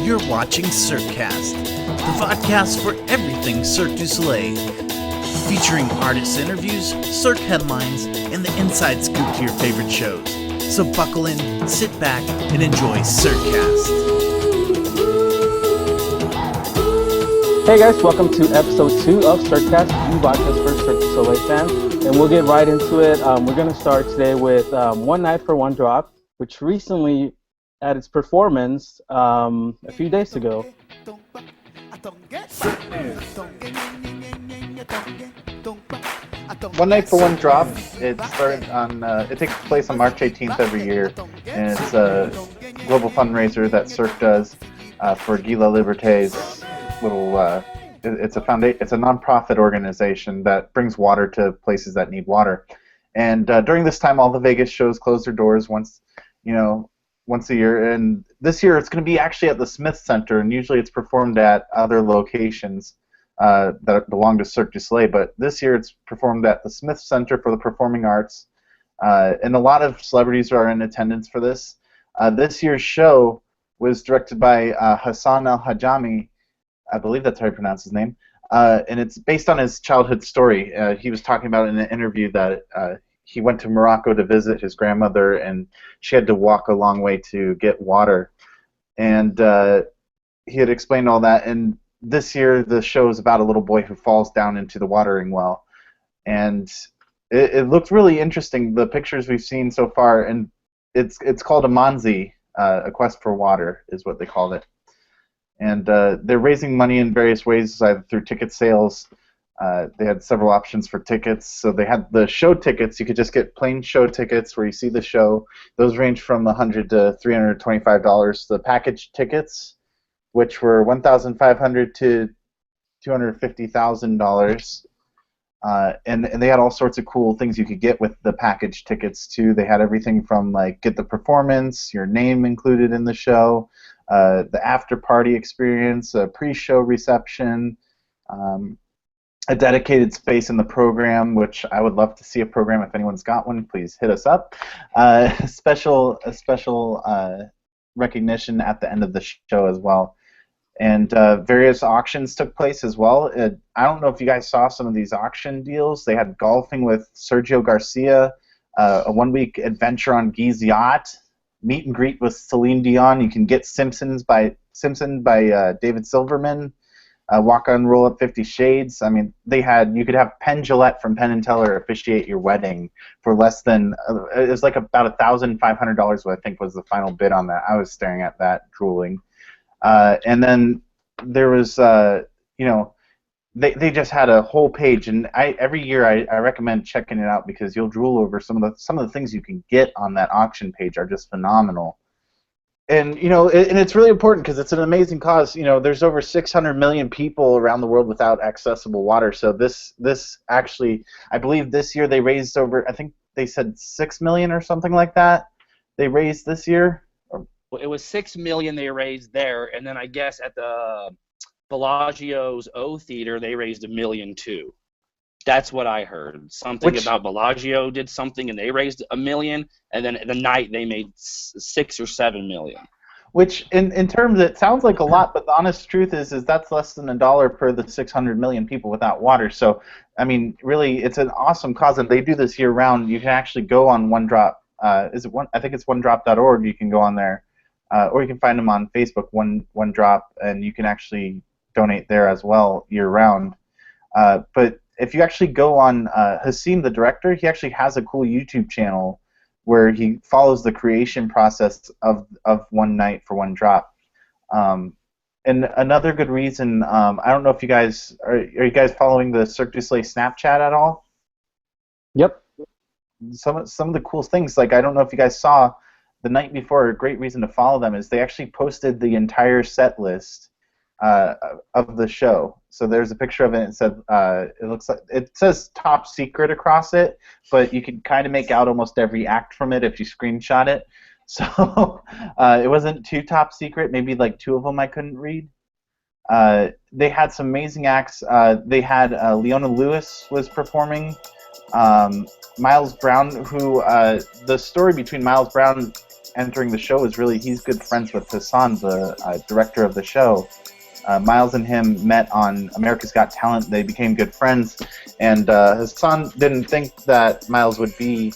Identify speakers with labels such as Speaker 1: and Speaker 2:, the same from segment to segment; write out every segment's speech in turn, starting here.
Speaker 1: You're watching Cirquecast, the podcast for everything Cirque du Soleil, featuring artist interviews, Cirque headlines, and the inside scoop to your favorite shows. So buckle in, sit back, and enjoy Cirquecast.
Speaker 2: Hey guys, welcome to episode 2 of Cirquecast, the podcast for Cirque du Soleil fans, and we'll get right into it. We're going to start today with One Night for One Drop, which recently had its performance a few days ago.
Speaker 3: One Night for One Drop. It started on. It takes place on March 18th every year, and it's a global fundraiser that Cirque does for Gila Liberté's little. It's a nonprofit organization that brings water to places that need water. And during this time, all the Vegas shows close their doors once a year. And this year, it's going to be actually at the Smith Center, and usually it's performed at other locations that belong to Cirque du Soleil, but this year it's performed at the Smith Center for the Performing Arts, and a lot of celebrities are in attendance for this. This year's show was directed by Hassan El-Hajami, I believe that's how you pronounce his name, and it's based on his childhood story. He was talking about in an interview that he went to Morocco to visit his grandmother, and she had to walk a long way to get water, and he had explained all that. And this year, the show is about a little boy who falls down into the watering well, and it looked really interesting. The pictures we've seen so far, and it's called a Manzi, a quest for water, is what they called it. And they're raising money in various ways, either through ticket sales. They had several options for tickets. So they had the show tickets. You could just get plain show tickets where you see the show. Those range from $100 to $325. The package tickets, which were $1,500 to $250,000, and they had all sorts of cool things you could get with the package tickets too. They had everything from like get the performance, your name included in the show, the after party experience, a pre-show reception, a dedicated space in the program, which I would love to see a program. If anyone's got one, please hit us up. A special recognition at the end of the show as well. And various auctions took place as well. I don't know if you guys saw some of these auction deals. They had golfing with Sergio Garcia, a one-week adventure on Guy's yacht, meet and greet with Celine Dion. You can get Simpson by David Silverman, walk on roll up 50 Shades. I mean, you could have Penn Jillette from Penn and Teller officiate your wedding for less than it was like about $1,500. What I think was the final bid on that. I was staring at that, drooling. And then there was, they just had a whole page, and every year I recommend checking it out because you'll drool over some of the things you can get on that auction page are just phenomenal. And and it's really important because it's an amazing cause. There's over 600 million people around the world without accessible water. So this actually, I believe this year they raised over, I think they said 6 million or something like that. They raised this year.
Speaker 4: It was $6 million they raised there, and then I guess at the Bellagio's O Theater they raised $1 million too. That's what I heard. Something about Bellagio did something and they raised $1 million, and then at the night they made $6 or $7 million.
Speaker 3: Which in terms, it sounds like a lot, but the honest truth is that's less than $1 per the 600 million people without water. So I mean, really, it's an awesome cause, and they do this year round. You can actually go on One Drop. I think it's onedrop.org. You can go on there. Or you can find them on Facebook, One Drop, and you can actually donate there as well year-round. But if you actually go on Hasim, the director, he actually has a cool YouTube channel where he follows the creation process of One Night for One Drop. And another good reason, I don't know if you guys are you guys following the Cirque du Soleil Snapchat at all?
Speaker 2: Yep.
Speaker 3: Some of the cool things, like I don't know if you guys saw. The night before, a great reason to follow them is they actually posted the entire set list of the show. So there's a picture of it. It said it says top secret across it, but you can kind of make out almost every act from it if you screenshot it. So it wasn't too top secret. Maybe like 2 of them I couldn't read. They had some amazing acts. They had Leona Lewis was performing. Miles Brown, who the story between Miles Brown entering the show is really he's good friends with Hassan, the director of the show. Miles and him met on America's Got Talent. They became good friends, and Hassan didn't think that Miles would be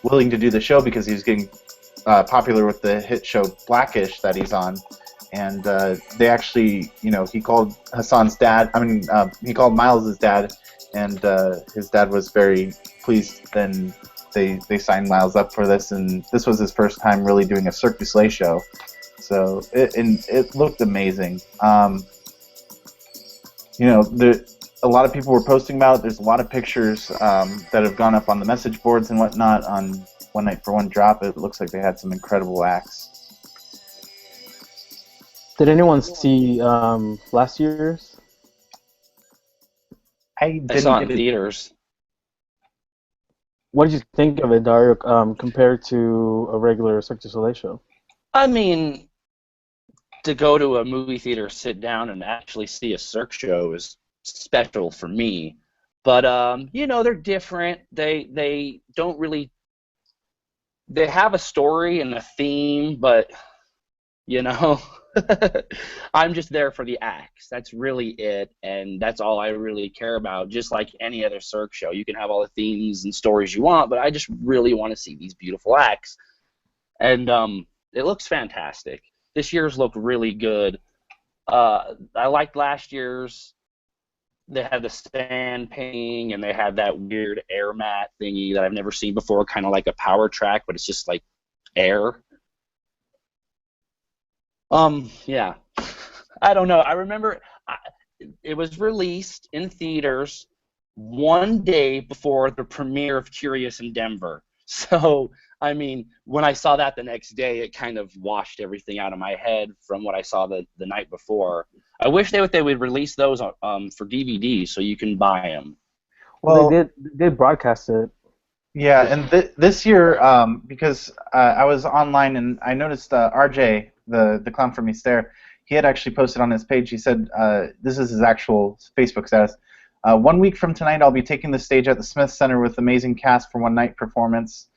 Speaker 3: willing to do the show because he was getting popular with the hit show Blackish that he's on. And they actually, he called Hassan's dad. He called Miles' dad, and his dad was very pleased. Then they signed Miles up for this, and this was his first time really doing a Cirque du Soleil show. So it looked amazing. A lot of people were posting about it. There's a lot of pictures that have gone up on the message boards and whatnot on One Night for One Drop. It looks like they had some incredible acts.
Speaker 2: Did anyone see last year's?
Speaker 3: I
Speaker 4: saw it
Speaker 3: didn't
Speaker 4: in theaters.
Speaker 2: What did you think of it, Dario, compared to a regular Cirque du Soleil show?
Speaker 4: I mean, to go to a movie theater, sit down, and actually see a Cirque show is special for me. But they're different. They don't really. They have a story and a theme, but I'm just there for the acts. That's really it, and that's all I really care about. Just like any other Cirque show, you can have all the themes and stories you want, but I just really want to see these beautiful acts. And it looks fantastic. This year's looked really good. I liked last year's. They had the sand painting, and they had that weird air mat thingy that I've never seen before, kind of like a power track, but it's just like air. Yeah. I don't know. I remember it was released in theaters one day before the premiere of Curious in Denver. So, when I saw that the next day, it kind of washed everything out of my head from what I saw the night before. I wish they would release those for DVD so you can buy them.
Speaker 2: Well, they did broadcast it.
Speaker 3: Yeah, and this year, because I was online and I noticed RJ, the clown from Mystere, he had actually posted on his page, he said, this is his actual Facebook status, 1 week from tonight I'll be taking the stage at the Smith Center with amazing cast for one night performance.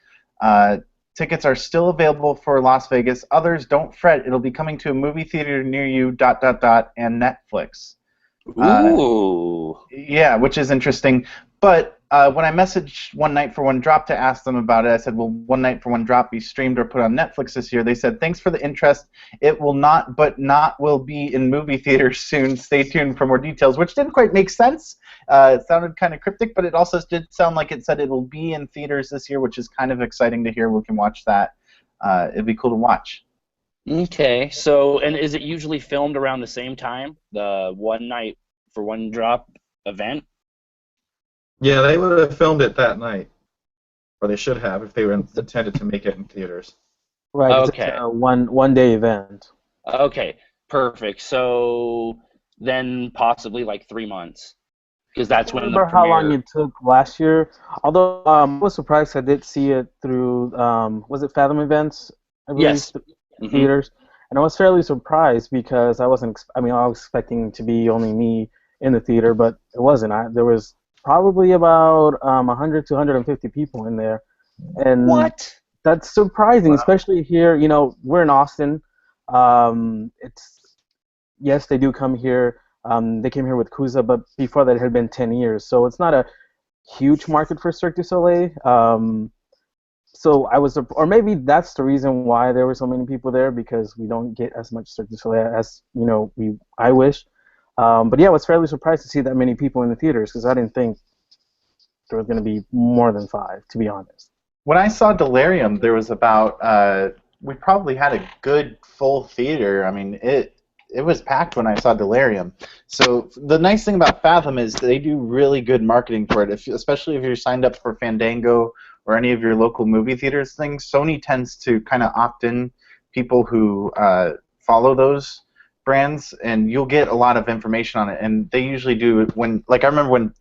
Speaker 3: Tickets are still available for Las Vegas. Others, don't fret, it'll be coming to a movie theater near you, ... and Netflix.
Speaker 4: Ooh.
Speaker 3: Yeah, which is interesting. But when I messaged One Night for One Drop to ask them about it, I said, will One Night for One Drop be streamed or put on Netflix this year? They said, thanks for the interest. It will not, but not will be in movie theaters soon. Stay tuned for more details, which didn't quite make sense. It sounded kind of cryptic, but it also did sound like it said it will be in theaters this year, which is kind of exciting to hear. We can watch that. It'd be cool to watch.
Speaker 4: Okay, so, and is it usually filmed around the same time, the One Night for One Drop event?
Speaker 5: Yeah, they would have filmed it that night, or they should have if they were intended to make it in theaters.
Speaker 2: Right.
Speaker 4: Okay.
Speaker 2: It's a one day event.
Speaker 4: Okay, perfect. So then possibly like 3 months, because that's when the
Speaker 2: Remember how
Speaker 4: premiere.
Speaker 2: long it took last year? Although I was surprised I did see it through, was it Fathom Events? I believe,
Speaker 4: Yes. Mhm.
Speaker 2: Theaters. And I was fairly surprised because I wasn't. I was expecting to be only me in the theater, but it wasn't. There was probably about 100 to 150 people in there, and
Speaker 4: What?
Speaker 2: that's surprising, especially here. We're in Austin. Yes, they do come here. They came here with Kuza, but before that it had been 10 years, so it's not a huge market for Cirque du Soleil. So I was, or maybe that's the reason why there were so many people there, because we don't get as much Cirque du Soleil as I wish. But yeah, I was fairly surprised to see that many people in the theaters, because I didn't think there was going to be more than 5, to be honest.
Speaker 3: When I saw Delirium, there was about we probably had a good full theater. It was packed when I saw Delirium. So the nice thing about Fathom is they do really good marketing for it, especially if you're signed up for Fandango or any of your local movie theaters things. Sony tends to kind of opt in people who follow those brands, and you'll get a lot of information on it. And they usually do when, I remember when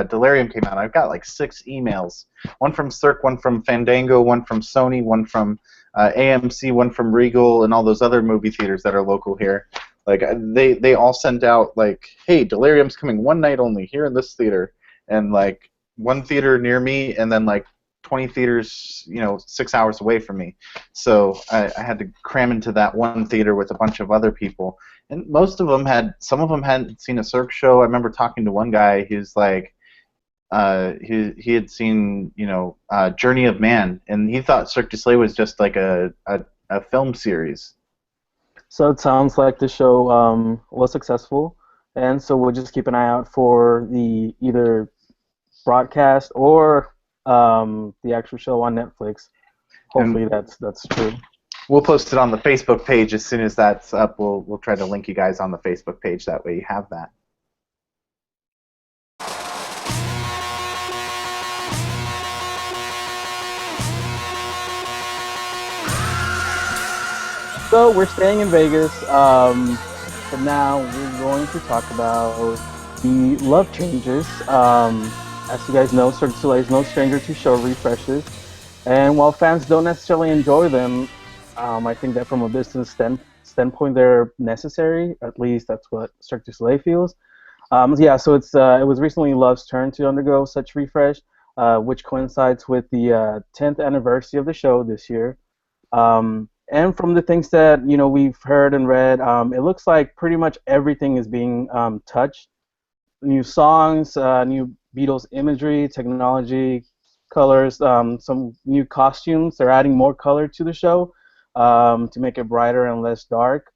Speaker 3: Delirium came out, I got like 6 emails. One from Cirque, one from Fandango, one from Sony, one from AMC, one from Regal, and all those other movie theaters that are local here. They all send out hey, Delirium's coming one night only here in this theater, and one theater near me, and then 20 theaters, 6 hours away from me. So I had to cram into that one theater with a bunch of other people. And some of them hadn't seen a Cirque show. I remember talking to one guy who's like, he had seen, Journey of Man, and he thought Cirque du Soleil was just like a film series.
Speaker 2: So it sounds like the show was successful, and so we'll just keep an eye out for the either broadcast or the actual show on Netflix. Hopefully that's true.
Speaker 3: We'll post it on the Facebook page as soon as that's up. We'll try to link you guys on the Facebook page. That way you have that.
Speaker 2: So we're staying in Vegas, but now we're going to talk about the love changes. As you guys know, Cirque du Soleil is no stranger to show refreshes, and while fans don't necessarily enjoy them, I think that from a business standpoint, they're necessary. At least that's what Cirque du Soleil feels. So it was recently Love's turn to undergo such refresh, which coincides with the 10th anniversary of the show this year. And from the things that we've heard and read, it looks like pretty much everything is being touched. New songs, new Beatles imagery, technology, colors, some new costumes. They're adding more color to the show to make it brighter and less dark.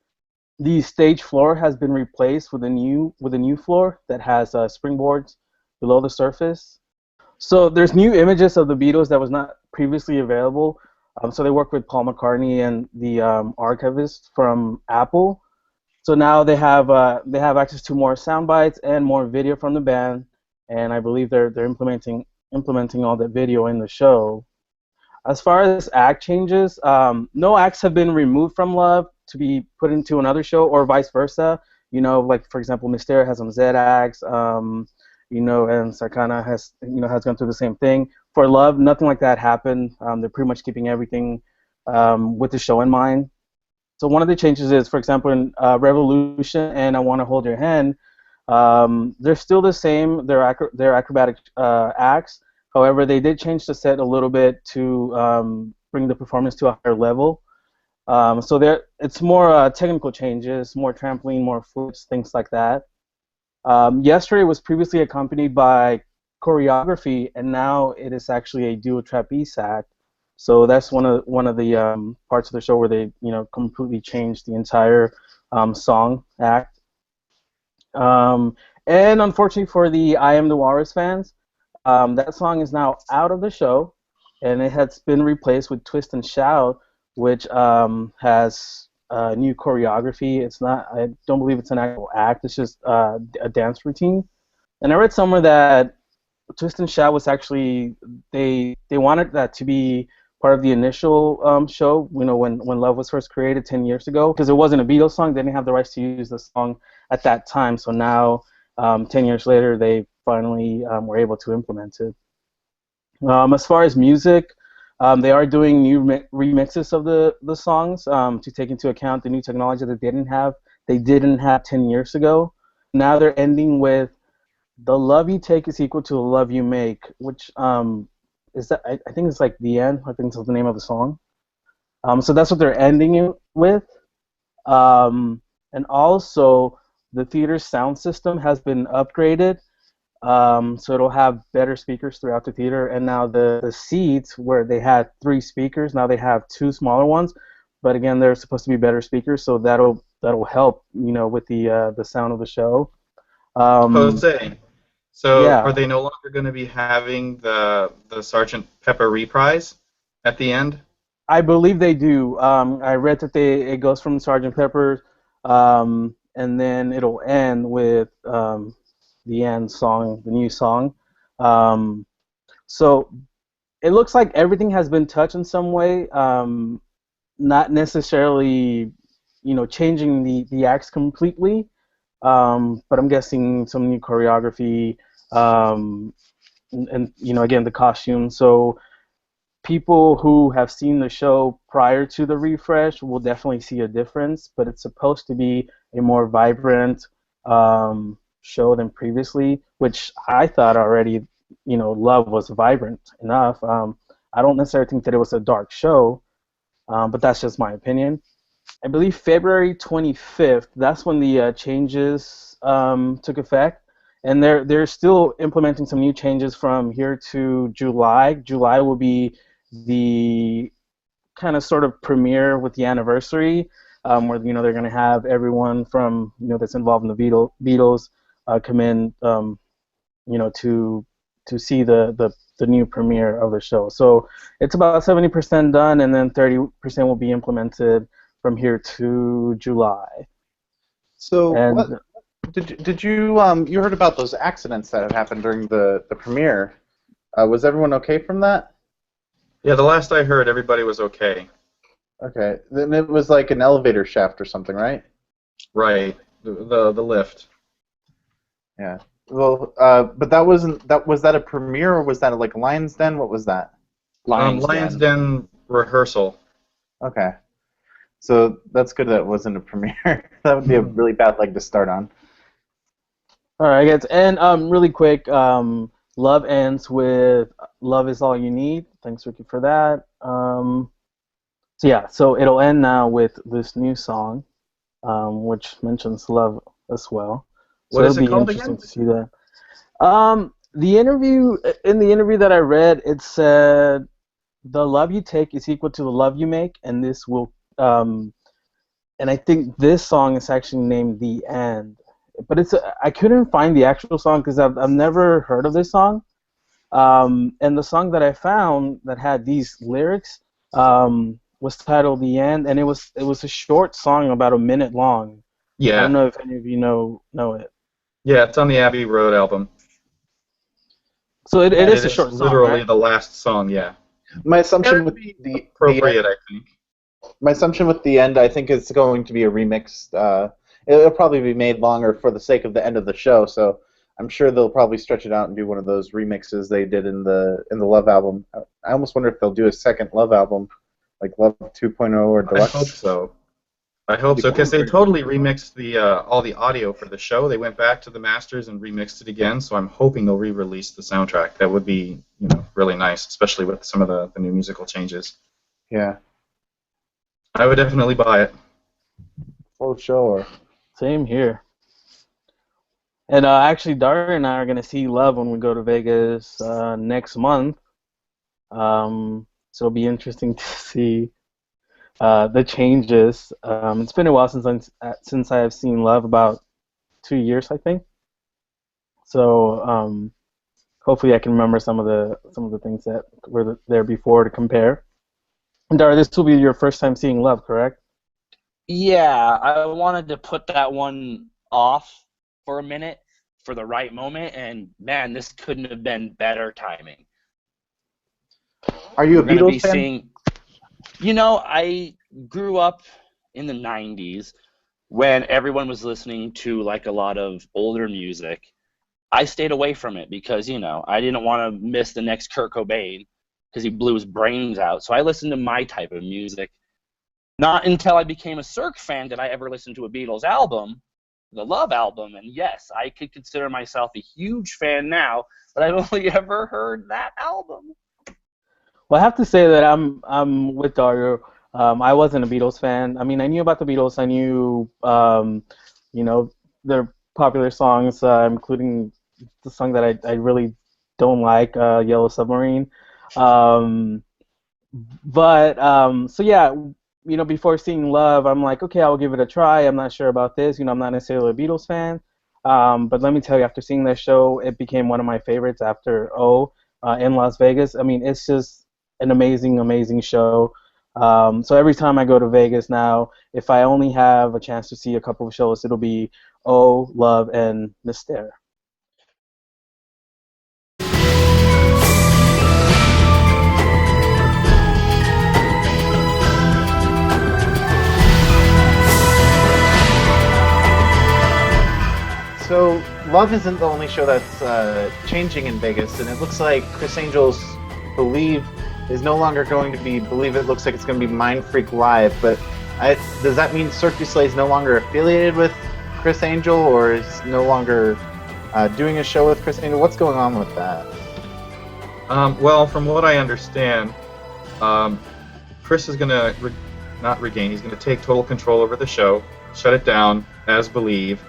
Speaker 2: The stage floor has been replaced with a new floor that has springboards below the surface. So there's new images of the Beatles that was not previously available. So they work with Paul McCartney and the archivist from Apple. So now they have access to more sound bites and more video from the band, and I believe they're implementing all that video in the show. As far as act changes, no acts have been removed from Love to be put into another show, or vice versa. Like for example, Mysterio has some Z acts. And Sarkana has gone through the same thing. For Love, nothing like that happened. They're pretty much keeping everything with the show in mind. So one of the changes is, for example, in Revolution and I Want to Hold Your Hand, they're still the same. They're acrobatic acts. However, they did change the set a little bit to bring the performance to a higher level. So it's more technical changes, more trampoline, more flips, things like that. Yesterday was previously accompanied by choreography, and now it is actually a dual trapeze act. So that's one of the parts of the show where they completely changed the entire song act. And unfortunately for the I Am the Walrus fans, that song is now out of the show, and it has been replaced with Twist and Shout, which has new choreography. I don't believe it's an actual act. It's just a dance routine. And I read somewhere that Twist and Shout was actually they wanted that to be part of the initial show. When Love was first created 10 years ago, because it wasn't a Beatles song. They didn't have the rights to use the song at that time. So now, 10 years later, they finally were able to implement it. As far as music, they are doing new remixes of the songs to take into account the new technology that they didn't have 10 years ago. Now they're ending with "The Love You Take is Equal to the Love You Make," which is that I think it's like the end. I think it's the name of the song. So that's what they're ending it with. And also, the theater's sound system has been upgraded. So it'll have better speakers throughout the theater, and now the seats where they had 3 speakers, now they have 2 smaller ones. But again, they're supposed to be better speakers, so that'll help with the sound of the show.
Speaker 5: Jose, so
Speaker 2: yeah.
Speaker 5: Are they no longer going to be having the Sergeant Pepper reprise at the end?
Speaker 2: I believe they do. I read that it goes from Sergeant Pepper, and then it'll end with the end song, the new song. So it looks like everything has been touched in some way, not necessarily changing the acts completely, but I'm guessing some new choreography, and again, the costume. So people who have seen the show prior to the refresh will definitely see a difference, but it's supposed to be a more vibrant show than previously, which I thought already, Love was vibrant enough. I don't necessarily think that it was a dark show, but that's just my opinion. I believe February 25th, that's when the changes took effect. And they're still implementing some new changes from here to July. July will be the kind of sort of premiere with the anniversary, where they're going to have everyone from that's involved in the Beatles come in, to see the new premiere of the show. So it's about 70% done, and then 30% will be implemented from here to July.
Speaker 3: So
Speaker 2: And
Speaker 3: what did you you heard about those accidents that had happened during the premiere? Was everyone okay from that?
Speaker 5: Yeah, the last I heard, everybody was okay.
Speaker 3: Okay, then it was like an elevator shaft or something, right?
Speaker 5: Right, the lift.
Speaker 3: Yeah. Well, but that wasn't that. Was that a premiere or was that like Lions Den? What was that?
Speaker 5: Lions Den rehearsal.
Speaker 3: Okay. So that's good that it wasn't a premiere. That would be a really bad leg to start on.
Speaker 2: all right, guys, and really quick, Love ends with "Love Is All You Need." Thanks, Ricky, for that. So it'll end now with this new song, which mentions love as well. So
Speaker 5: What is
Speaker 2: it'll
Speaker 5: it
Speaker 2: be
Speaker 5: called
Speaker 2: interesting
Speaker 5: again?
Speaker 2: to see that. In the interview that I read, it said the love you take is equal to the love you make, and this will and I think this song is actually named "The End." But I couldn't find the actual song because I've never heard of this song. And the song that I found that had these lyrics was titled "The End," and it was a short song, about a minute long. I
Speaker 5: Yeah.
Speaker 2: don't know if any of you know it.
Speaker 5: Yeah, it's on the Abbey Road album.
Speaker 2: So it
Speaker 5: And
Speaker 2: is a short song,
Speaker 5: literally
Speaker 2: right?
Speaker 5: the last song, yeah.
Speaker 3: My assumption with
Speaker 5: Very
Speaker 3: the
Speaker 5: appropriate, I think.
Speaker 3: my assumption with the end, I think it's going to be a remix. It'll probably be made longer for the sake of the end of the show. So I'm sure they'll probably stretch it out and do one of those remixes they did in the Love album. I almost wonder if they'll do a second Love album, like Love 2.0 or
Speaker 5: I
Speaker 3: Deluxe.
Speaker 5: hope so. I hope so, because they totally remixed the all the audio for the show. They went back to the masters and remixed it again, so I'm hoping they'll re-release the soundtrack. That would be, really nice, especially with some of the new musical changes.
Speaker 3: Yeah.
Speaker 5: I would definitely buy it.
Speaker 3: Oh, sure.
Speaker 2: Same here. And actually, Daria and I are gonna see Love when we go to Vegas next month. So it'll be interesting to see the changes. It's been a while since I have seen Love, about 2 years, I think. So hopefully I can remember some of the things that were there before to compare. And Daria, this will be your first time seeing Love, correct?
Speaker 4: Yeah, I wanted to put that one off for a minute for the right moment, and man, this couldn't have been better timing.
Speaker 3: Are you a
Speaker 4: We're going to be
Speaker 3: Beatles fan?
Speaker 4: seeing. I grew up in the 90s when everyone was listening to like a lot of older music. I stayed away from it because, I didn't want to miss the next Kurt Cobain because he blew his brains out. So I listened to my type of music. Not until I became a Cirque fan did I ever listen to a Beatles album, the Love album. And yes, I could consider myself a huge fan now, but I've only ever heard that album.
Speaker 2: Well, I have to say that I'm with Dario. I wasn't a Beatles fan. I mean, I knew about the Beatles. I knew, their popular songs, including the song that I really don't like, "Yellow Submarine." So yeah, before seeing Love, I'm like, okay, I'll give it a try. I'm not sure about this. I'm not necessarily a Beatles fan. But let me tell you, after seeing that show, it became one of my favorites after in Las Vegas. I mean, it's just an amazing, amazing show. So every time I go to Vegas now, if I only have a chance to see a couple of shows, it'll be Love, and Mystere.
Speaker 3: So Love isn't the only show that's changing in Vegas, and it looks like Chris Angel's Believe is no longer going to be Believe. It looks like it's going to be Mind Freak Live, but does that mean Cirque du Soleil is no longer affiliated with Chris Angel, or is no longer doing a show with Chris Angel? What's going on with that?
Speaker 5: Well, from what I understand, Chris is going to not regain. He's going to take total control over the show, shut it down as Believe,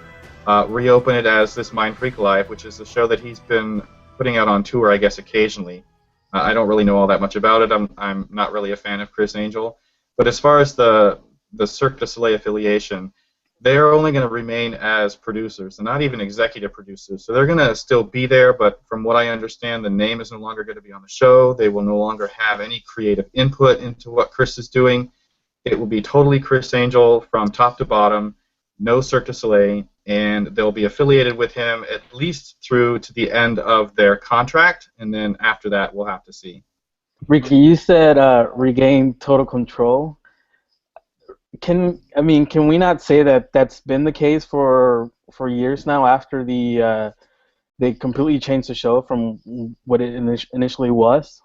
Speaker 5: reopen it as this Mind Freak Live, which is a show that he's been putting out on tour, I guess, occasionally. I don't really know all that much about it. I'm not really a fan of Chris Angel, but as far as the Cirque du Soleil affiliation, they're only going to remain as producers. They're not even executive producers. So they're going to still be there, but from what I understand, the name is no longer going to be on the show. They will no longer have any creative input into what Chris is doing. It will be totally Chris Angel from top to bottom, no Cirque du Soleil, and they'll be affiliated with him at least through to the end of their contract, and then after that, we'll have to see.
Speaker 2: Ricky, you said regain total control. Can we not say that that's been the case for years now after they completely changed the show from what it initially was?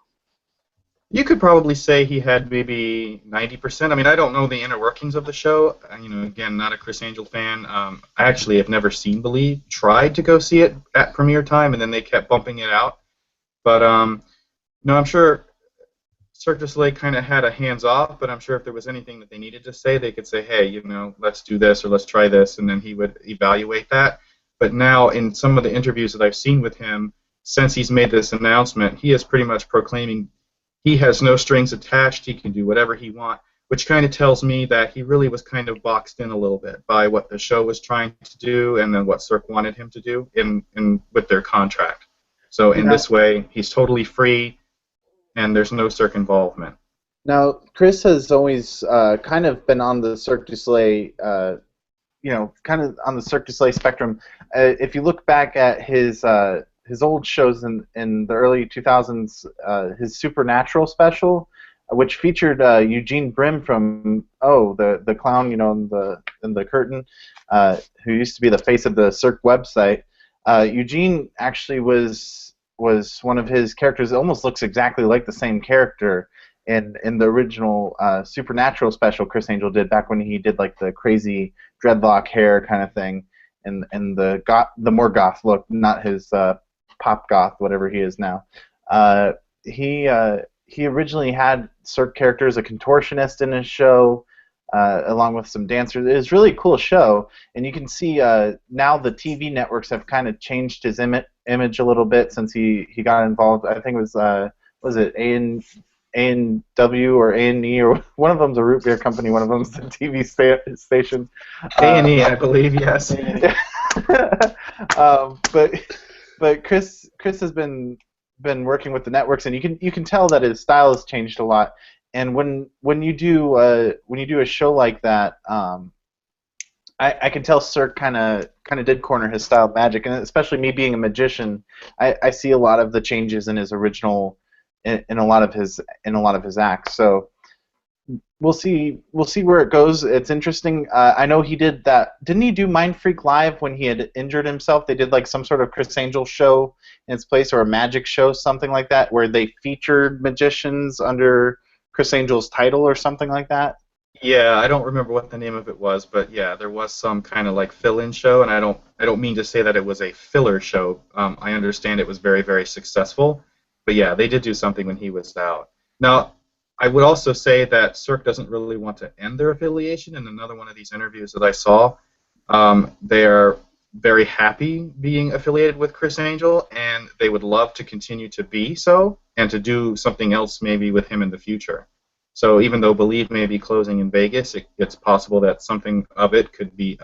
Speaker 5: You could probably say he had maybe 90%. I mean, I don't know the inner workings of the show. Again, not a Chris Angel fan. I actually have never seen Believe. Tried to go see it at premiere time, and then they kept bumping it out. But no, I'm sure Cirque du Soleil kind of had a hands-off, but I'm sure if there was anything that they needed to say, they could say, hey, let's do this or let's try this, and then he would evaluate that. But now, in some of the interviews that I've seen with him, since he's made this announcement, he is pretty much proclaiming he has no strings attached, he can do whatever he wants, which kind of tells me that he really was kind of boxed in a little bit by what the show was trying to do and then what Cirque wanted him to do in with their contract. So in this way, he's totally free, and there's no Cirque involvement.
Speaker 3: Now, Chris has always kind of been on the Cirque du Soleil, kind of on the Cirque du Soleil spectrum. If you look back at his old shows in the early 2000s, his Supernatural special, which featured Eugene Brim from the clown, in the curtain, who used to be the face of the Cirque website. Eugene actually was one of his characters. It almost looks exactly like the same character in the original Supernatural special Chris Angel did back when he did like the crazy dreadlock hair kind of thing, and the more goth look, not his pop goth, whatever he is now. He originally had Cirque characters, a contortionist in his show, along with some dancers. It was a really cool show, and you can see now the TV networks have kind of changed his image a little bit since he got involved. I think it was it A&W or A&E, or one of them's a root beer company, one of them's the TV station.
Speaker 5: A&E, I believe, yes.
Speaker 3: But Chris has been working with the networks, and you can tell that his style has changed a lot. And when you do a show like that, I can tell Cirque kind of did corner his style of magic, and especially me being a magician, I see a lot of the changes in his original in a lot of his acts. So we'll see where it goes. It's interesting. I know he did that. Didn't he do Mind Freak Live when he had injured himself? They did like some sort of Chris Angel show in its place, or a magic show, something like that, where they featured magicians under Chris Angel's title or something like that.
Speaker 5: Yeah, I don't remember what the name of it was, but yeah, there was some kind of like fill-in show, and I don't mean to say that it was a filler show. I understand it was very, very successful, but yeah, they did do something when he was out. Now, I would also say that Cirque doesn't really want to end their affiliation. In another one of these interviews that I saw, they are very happy being affiliated with Chris Angel, and they would love to continue to be so and to do something else maybe with him in the future. So even though Believe may be closing in Vegas, it's possible that something of it could be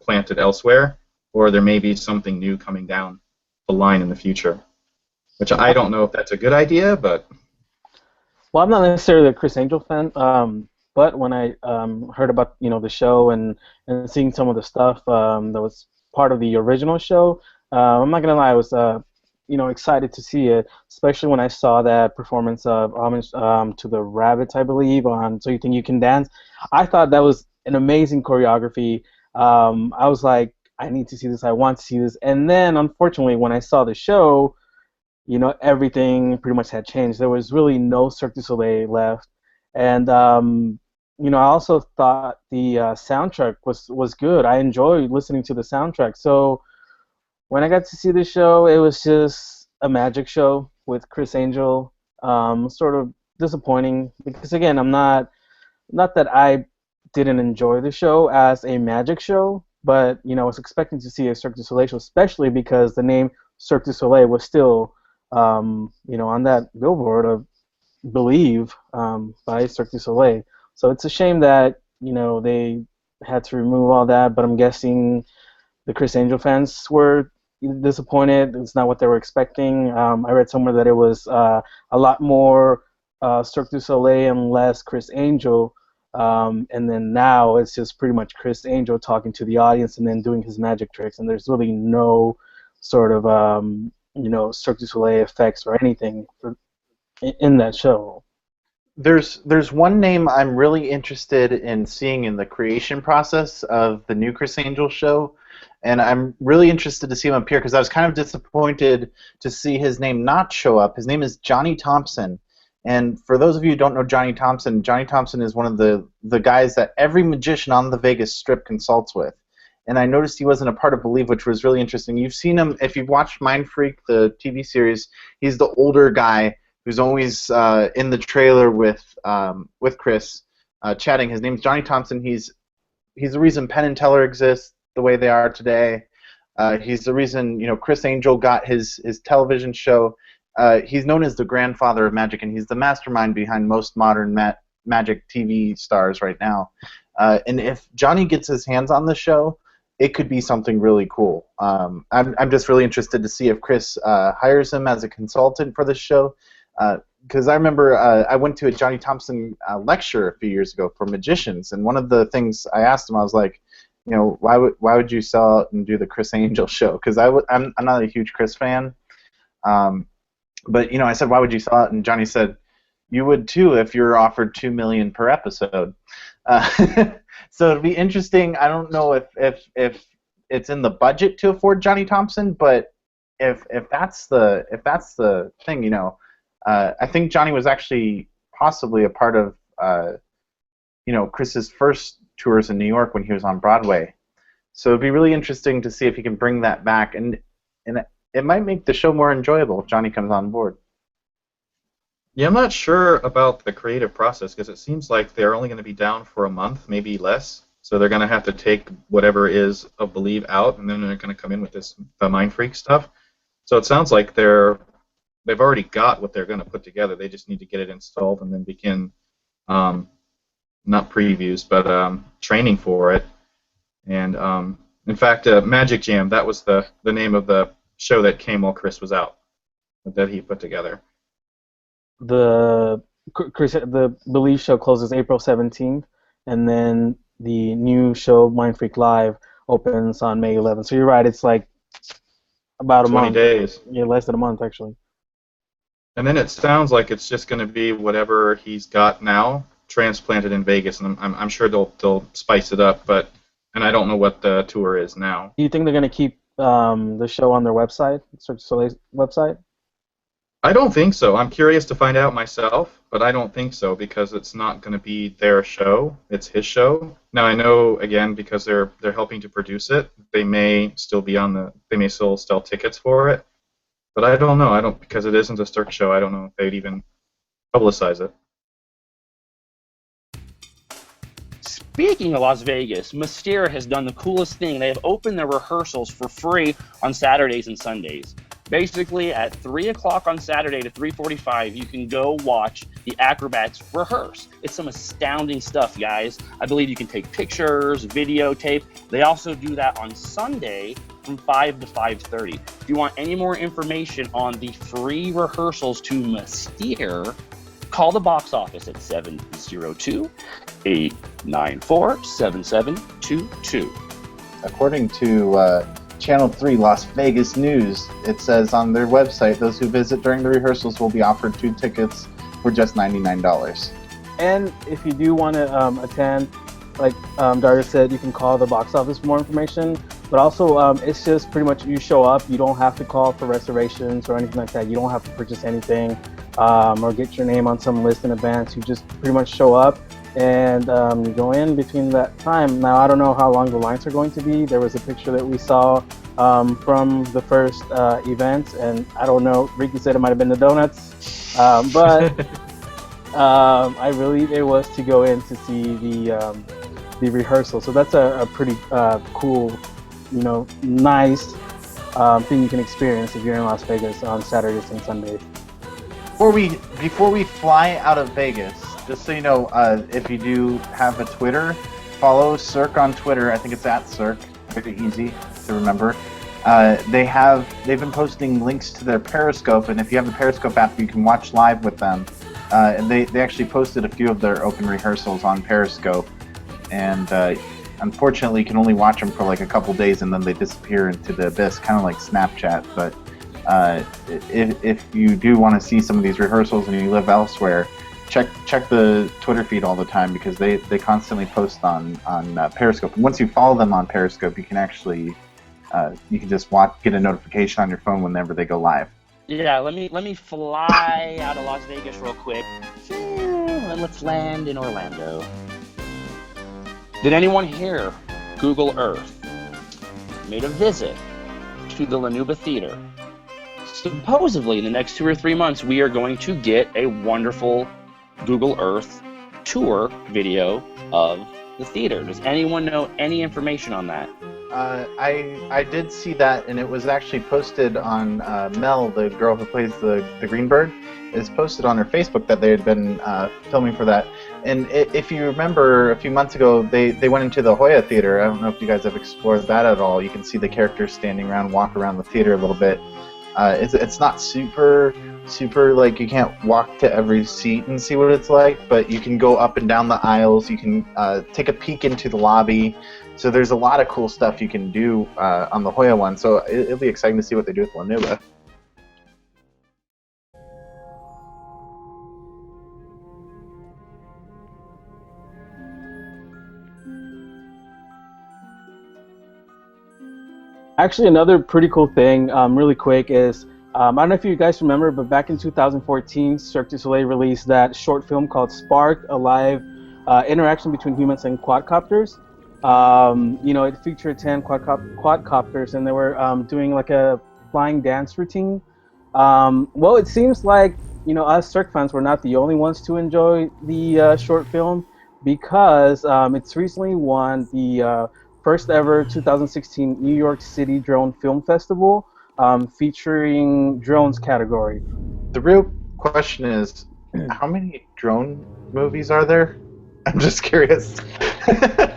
Speaker 5: planted elsewhere, or there may be something new coming down the line in the future, which I don't know if that's a good idea, but...
Speaker 2: Well, I'm not necessarily a Chris Angel fan, but when I heard about the show and seeing some of the stuff that was part of the original show, I'm not gonna lie, I was excited to see it, especially when I saw that performance of Homage to the Rabbits, I believe, on So You Think You Can Dance. I thought that was an amazing choreography. I was like, I need to see this, I want to see this. And then, unfortunately, when I saw the show, everything pretty much had changed. There was really no Cirque du Soleil left. And, I also thought the soundtrack was good. I enjoyed listening to the soundtrack. So when I got to see the show, it was just a magic show. with Chris Angel. Sort of disappointing because again, I'm not that I didn't enjoy the show as a magic show, but I was expecting to see a Cirque du Soleil show, especially because the name Cirque du Soleil was still on that billboard of Believe by Cirque du Soleil. So it's a shame that they had to remove all that, but I'm guessing the Chris Angel fans were disappointed. It's not what they were expecting. I read somewhere that it was a lot more Cirque du Soleil and less Chris Angel, and then now it's just pretty much Chris Angel talking to the audience and then doing his magic tricks, and there's really no sort of Cirque du Soleil effects or anything in that show.
Speaker 3: There's one name I'm really interested in seeing in the creation process of the new Chris Angel show, and I'm really interested to see him appear because I was kind of disappointed to see his name not show up. His name is Johnny Thompson, and for those of you who don't know Johnny Thompson is one of the guys that every magician on the Vegas Strip consults with. And I noticed he wasn't a part of Believe, which was really interesting. You've seen him, if you've watched Mind Freak, the TV series, he's the older guy who's always in the trailer with Chris chatting. His name's Johnny Thompson. He's the reason Penn and Teller exist the way they are today. He's the reason Chris Angel got his television show. He's known as the grandfather of magic, and he's the mastermind behind most modern magic TV stars right now. And if Johnny gets his hands on the show, it could be something really cool. I'm just really interested to see if Chris hires him as a consultant for this show. Because I remember I went to a Johnny Thompson lecture a few years ago for magicians, and one of the things I asked him, I was like, why would you sell out and do the Chris Angel show? Because I'm not a huge Chris fan, but I said, why would you sell out? And Johnny said, you would too if you're offered $2 million per episode. So it'll be interesting. I don't know if it's in the budget to afford Johnny Thompson, but if that's the thing, I think Johnny was actually possibly a part of Chris's first tours in New York when he was on Broadway. So it'd be really interesting to see if he can bring that back, and it might make the show more enjoyable if Johnny comes on board.
Speaker 5: Yeah, I'm not sure about the creative process because it seems like they're only going to be down for a month, maybe less. So they're going to have to take whatever is of Believe out, and then they're going to come in with the Mind Freak stuff. So it sounds like they've already got what they're going to put together. They just need to get it installed and then begin, not previews, but training for it. And in fact, Magic Jam, that was the name of the show that came while Chris was out, that he put together.
Speaker 2: The Believe show closes April 17th, and then the new show Mind Freak Live opens on May 11th. So you're right, it's like about a
Speaker 5: 20
Speaker 2: month.
Speaker 5: days.
Speaker 2: Yeah, less than a month actually.
Speaker 5: And then it sounds like it's just going to be whatever he's got now transplanted in Vegas, and I'm sure they'll spice it up. And I don't know what the tour is now.
Speaker 2: Do you think they're going to keep the show on their website, Cirque du Soleil's website?
Speaker 5: I don't think so. I'm curious to find out myself, but I don't think so because it's not going to be their show. It's his show. Now I know again because they're helping to produce it. They may still be They may still sell tickets for it, but I don't know. Because it isn't a Cirque show. I don't know if they'd even publicize it.
Speaker 4: Speaking of Las Vegas, Mystere has done the coolest thing. They have opened their rehearsals for free on Saturdays and Sundays. Basically, at 3 o'clock on Saturday to 3:45, you can go watch the acrobats rehearse. It's some astounding stuff, guys. I believe you can take pictures, videotape. They also do that on Sunday from 5 to 5:30. If you want any more information on the free rehearsals to Mystere, call the box office at 702-894-7722.
Speaker 3: According to Channel 3 Las Vegas News, it says on their website, those who visit during the rehearsals will be offered 2 tickets for just $99.
Speaker 2: And if you do want to attend, like Dario said, you can call the box office for more information. But also, it's just pretty much you show up. You don't have to call for reservations or anything like that. You don't have to purchase anything or get your name on some list in advance. You just pretty much show up, and you go in between that time. Now, I don't know how long the lines are going to be. There was a picture that we saw from the first event, and I don't know, Ricky said it might have been the donuts, but I believe it was to go in to see the rehearsal. So that's a pretty cool, nice thing you can experience if you're in Las Vegas on Saturdays and Sundays.
Speaker 3: Before we fly out of Vegas, just so you know, if you do have a Twitter, follow Cirque on Twitter. I think it's @Cirque. Very easy to remember. They've been posting links to their Periscope, and if you have the Periscope app, you can watch live with them. And they actually posted a few of their open rehearsals on Periscope, and unfortunately, you can only watch them for like a couple days, and then they disappear into the abyss, kind of like Snapchat. But if you do want to see some of these rehearsals and you live elsewhere, check the Twitter feed all the time, because they constantly post on Periscope. And once you follow them on Periscope, you can actually you can just get a notification on your phone whenever they go live.
Speaker 4: Yeah, let me fly out of Las Vegas real quick. And let's land in Orlando. Did anyone here Google Earth made a visit to the Lanuba Theater? Supposedly, in the next 2 or 3 months, we are going to get a wonderful Google Earth tour video of the theater. Does anyone know any information on that?
Speaker 3: I did see that, and it was actually posted on Mel, the girl who plays the Greenbird, is posted on her Facebook that they had been filming for that. And if you remember, a few months ago, they went into the Hoya Theater. I don't know if you guys have explored that at all. You can see the characters standing around, walk around the theater a little bit. It's not super like, you can't walk to every seat and see what it's like, but you can go up and down the aisles. You can take a peek into the lobby. So there's a lot of cool stuff you can do on the Hoya one. So it'll be exciting to see what they do with Lanuba.
Speaker 2: Actually, another pretty cool thing, really quick, is I don't know if you guys remember, but back in 2014, Cirque du Soleil released that short film called Spark, a live interaction between humans and quadcopters. It featured 10 quadcopters, and they were doing like a flying dance routine. Well, it seems like, us Cirque fans were not the only ones to enjoy the short film, because it's recently won the first ever 2016 New York City Drone Film Festival, featuring drones category.
Speaker 3: The real question is, how many drone movies are there? I'm just curious.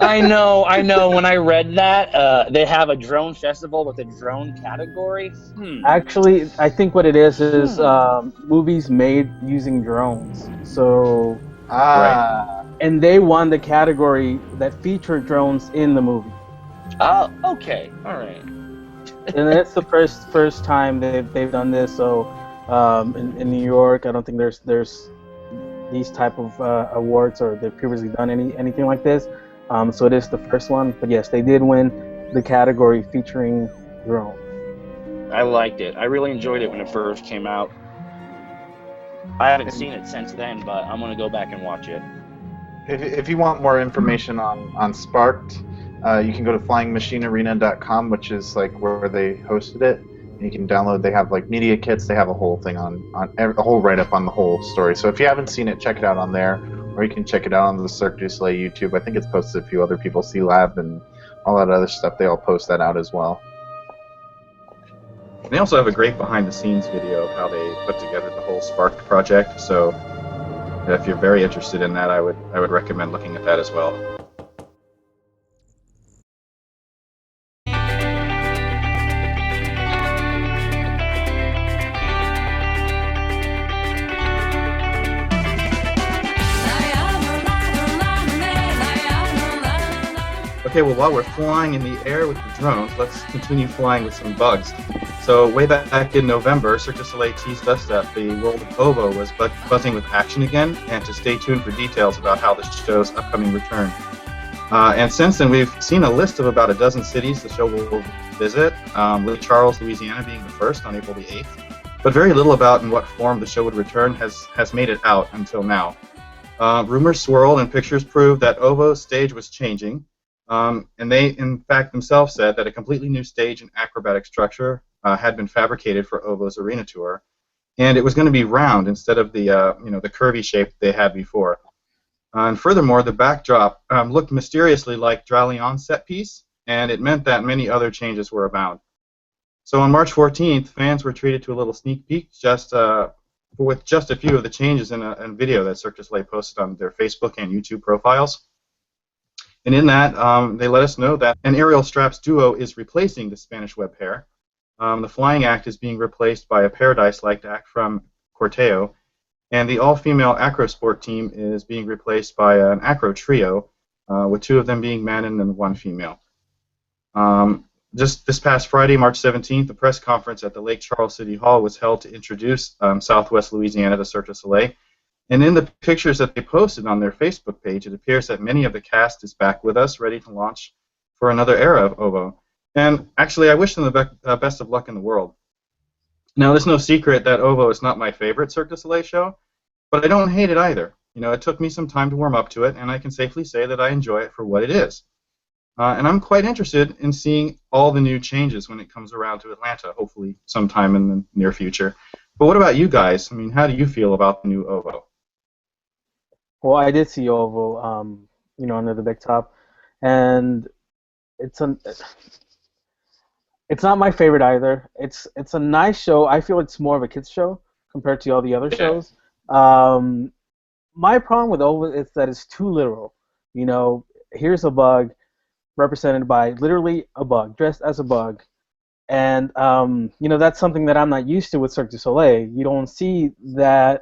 Speaker 4: I know. When I read that, they have a drone festival with a drone category.
Speaker 2: Actually, I think what it is movies made using drones. So,
Speaker 3: right.
Speaker 2: And they won the category that featured drones in the movie.
Speaker 4: Oh, okay, all right.
Speaker 2: And it's the first time they've done this. So, in New York, I don't think there's these type of awards, or they've previously done anything like this. So it is the first one. But yes, they did win the category featuring drone.
Speaker 4: I liked it. I really enjoyed it when it first came out. I haven't seen it since then, but I'm gonna go back and watch it.
Speaker 3: If you want more information on Sparked, you can go to flyingmachinearena.com, which is like where they hosted it. And you can download. They have like media kits. They have a whole thing on a whole write-up on the whole story. So if you haven't seen it, check it out on there, or you can check it out on the Cirque du Soleil YouTube. I think it's posted a few other people, C-Lab and all that other stuff. They all post that out as well.
Speaker 5: They also have a great behind-the-scenes video of how they put together the whole Spark project. So if you're very interested in that, I would recommend looking at that as well. Okay, well, while we're flying in the air with the drones, let's continue flying with some bugs. So way back in November, Cirque du Soleil teased us that the world of OVO was buzzing with action again, and to stay tuned for details about how the show's upcoming return. And since then, we've seen a list of about a dozen cities the show will visit, Lake Charles, Louisiana being the first on April the 8th. But very little about in what form the show would return has made it out until now. Rumors swirled and pictures proved that OVO's stage was changing, and they, in fact, themselves said that a completely new stage and acrobatic structure had been fabricated for OVO's arena tour, and it was going to be round instead of the the curvy shape they had before. And furthermore, the backdrop looked mysteriously like Dralion's set piece, and it meant that many other changes were abound. So on March 14th, fans were treated to a little sneak peek with just a few of the changes in a video that Cirque du Soleil posted on their Facebook and YouTube profiles. And in that, they let us know that an aerial straps duo is replacing the Spanish web pair. The flying act is being replaced by a paradise-like act from Corteo, and the all-female acrosport team is being replaced by an acro trio, with two of them being men and one female. Just this past Friday, March 17th, the press conference at the Lake Charles City Hall was held to introduce Southwest Louisiana to Cirque du Soleil. And in the pictures that they posted on their Facebook page, it appears that many of the cast is back with us, ready to launch for another era of OVO. And actually, I wish them the best of luck in the world. Now, there's no secret that OVO is not my favorite Cirque du Soleil show, but I don't hate it either. It took me some time to warm up to it, and I can safely say that I enjoy it for what it is. And I'm quite interested in seeing all the new changes when it comes around to Atlanta, hopefully sometime in the near future. But what about you guys? I mean, how do you feel about the new OVO?
Speaker 2: Well, I did see OVO, under the big top, and it's not my favorite either. It's a nice show. I feel it's more of a kids show compared to all the other shows. My problem with OVO is that it's too literal. Here's a bug represented by literally a bug, dressed as a bug. And, that's something that I'm not used to with Cirque du Soleil. You don't see that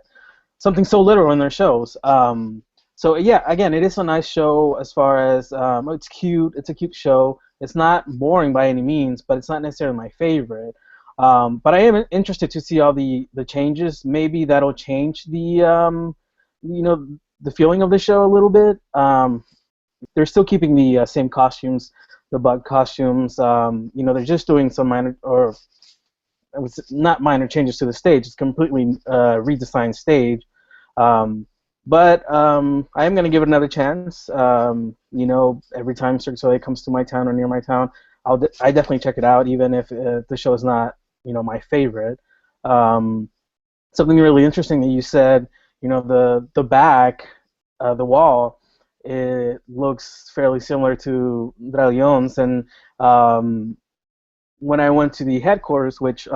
Speaker 2: something so literal in their shows. So, yeah, again, it is a nice show as far as it's cute. It's a cute show. It's not boring by any means, but it's not necessarily my favorite. But I am interested to see all the changes. Maybe that'll change the, the feeling of the show a little bit. They're still keeping the same costumes, the bug costumes. They're just doing some minor, or it was not minor changes to the stage. It's completely redesigned stage. But I am going to give it another chance. Every time Cirque du Soleil comes to my town or near my town, I definitely check it out, even if the show is not, my favorite. Something really interesting that you said, the back, the wall, it looks fairly similar to Dralion's, and when I went to the headquarters, which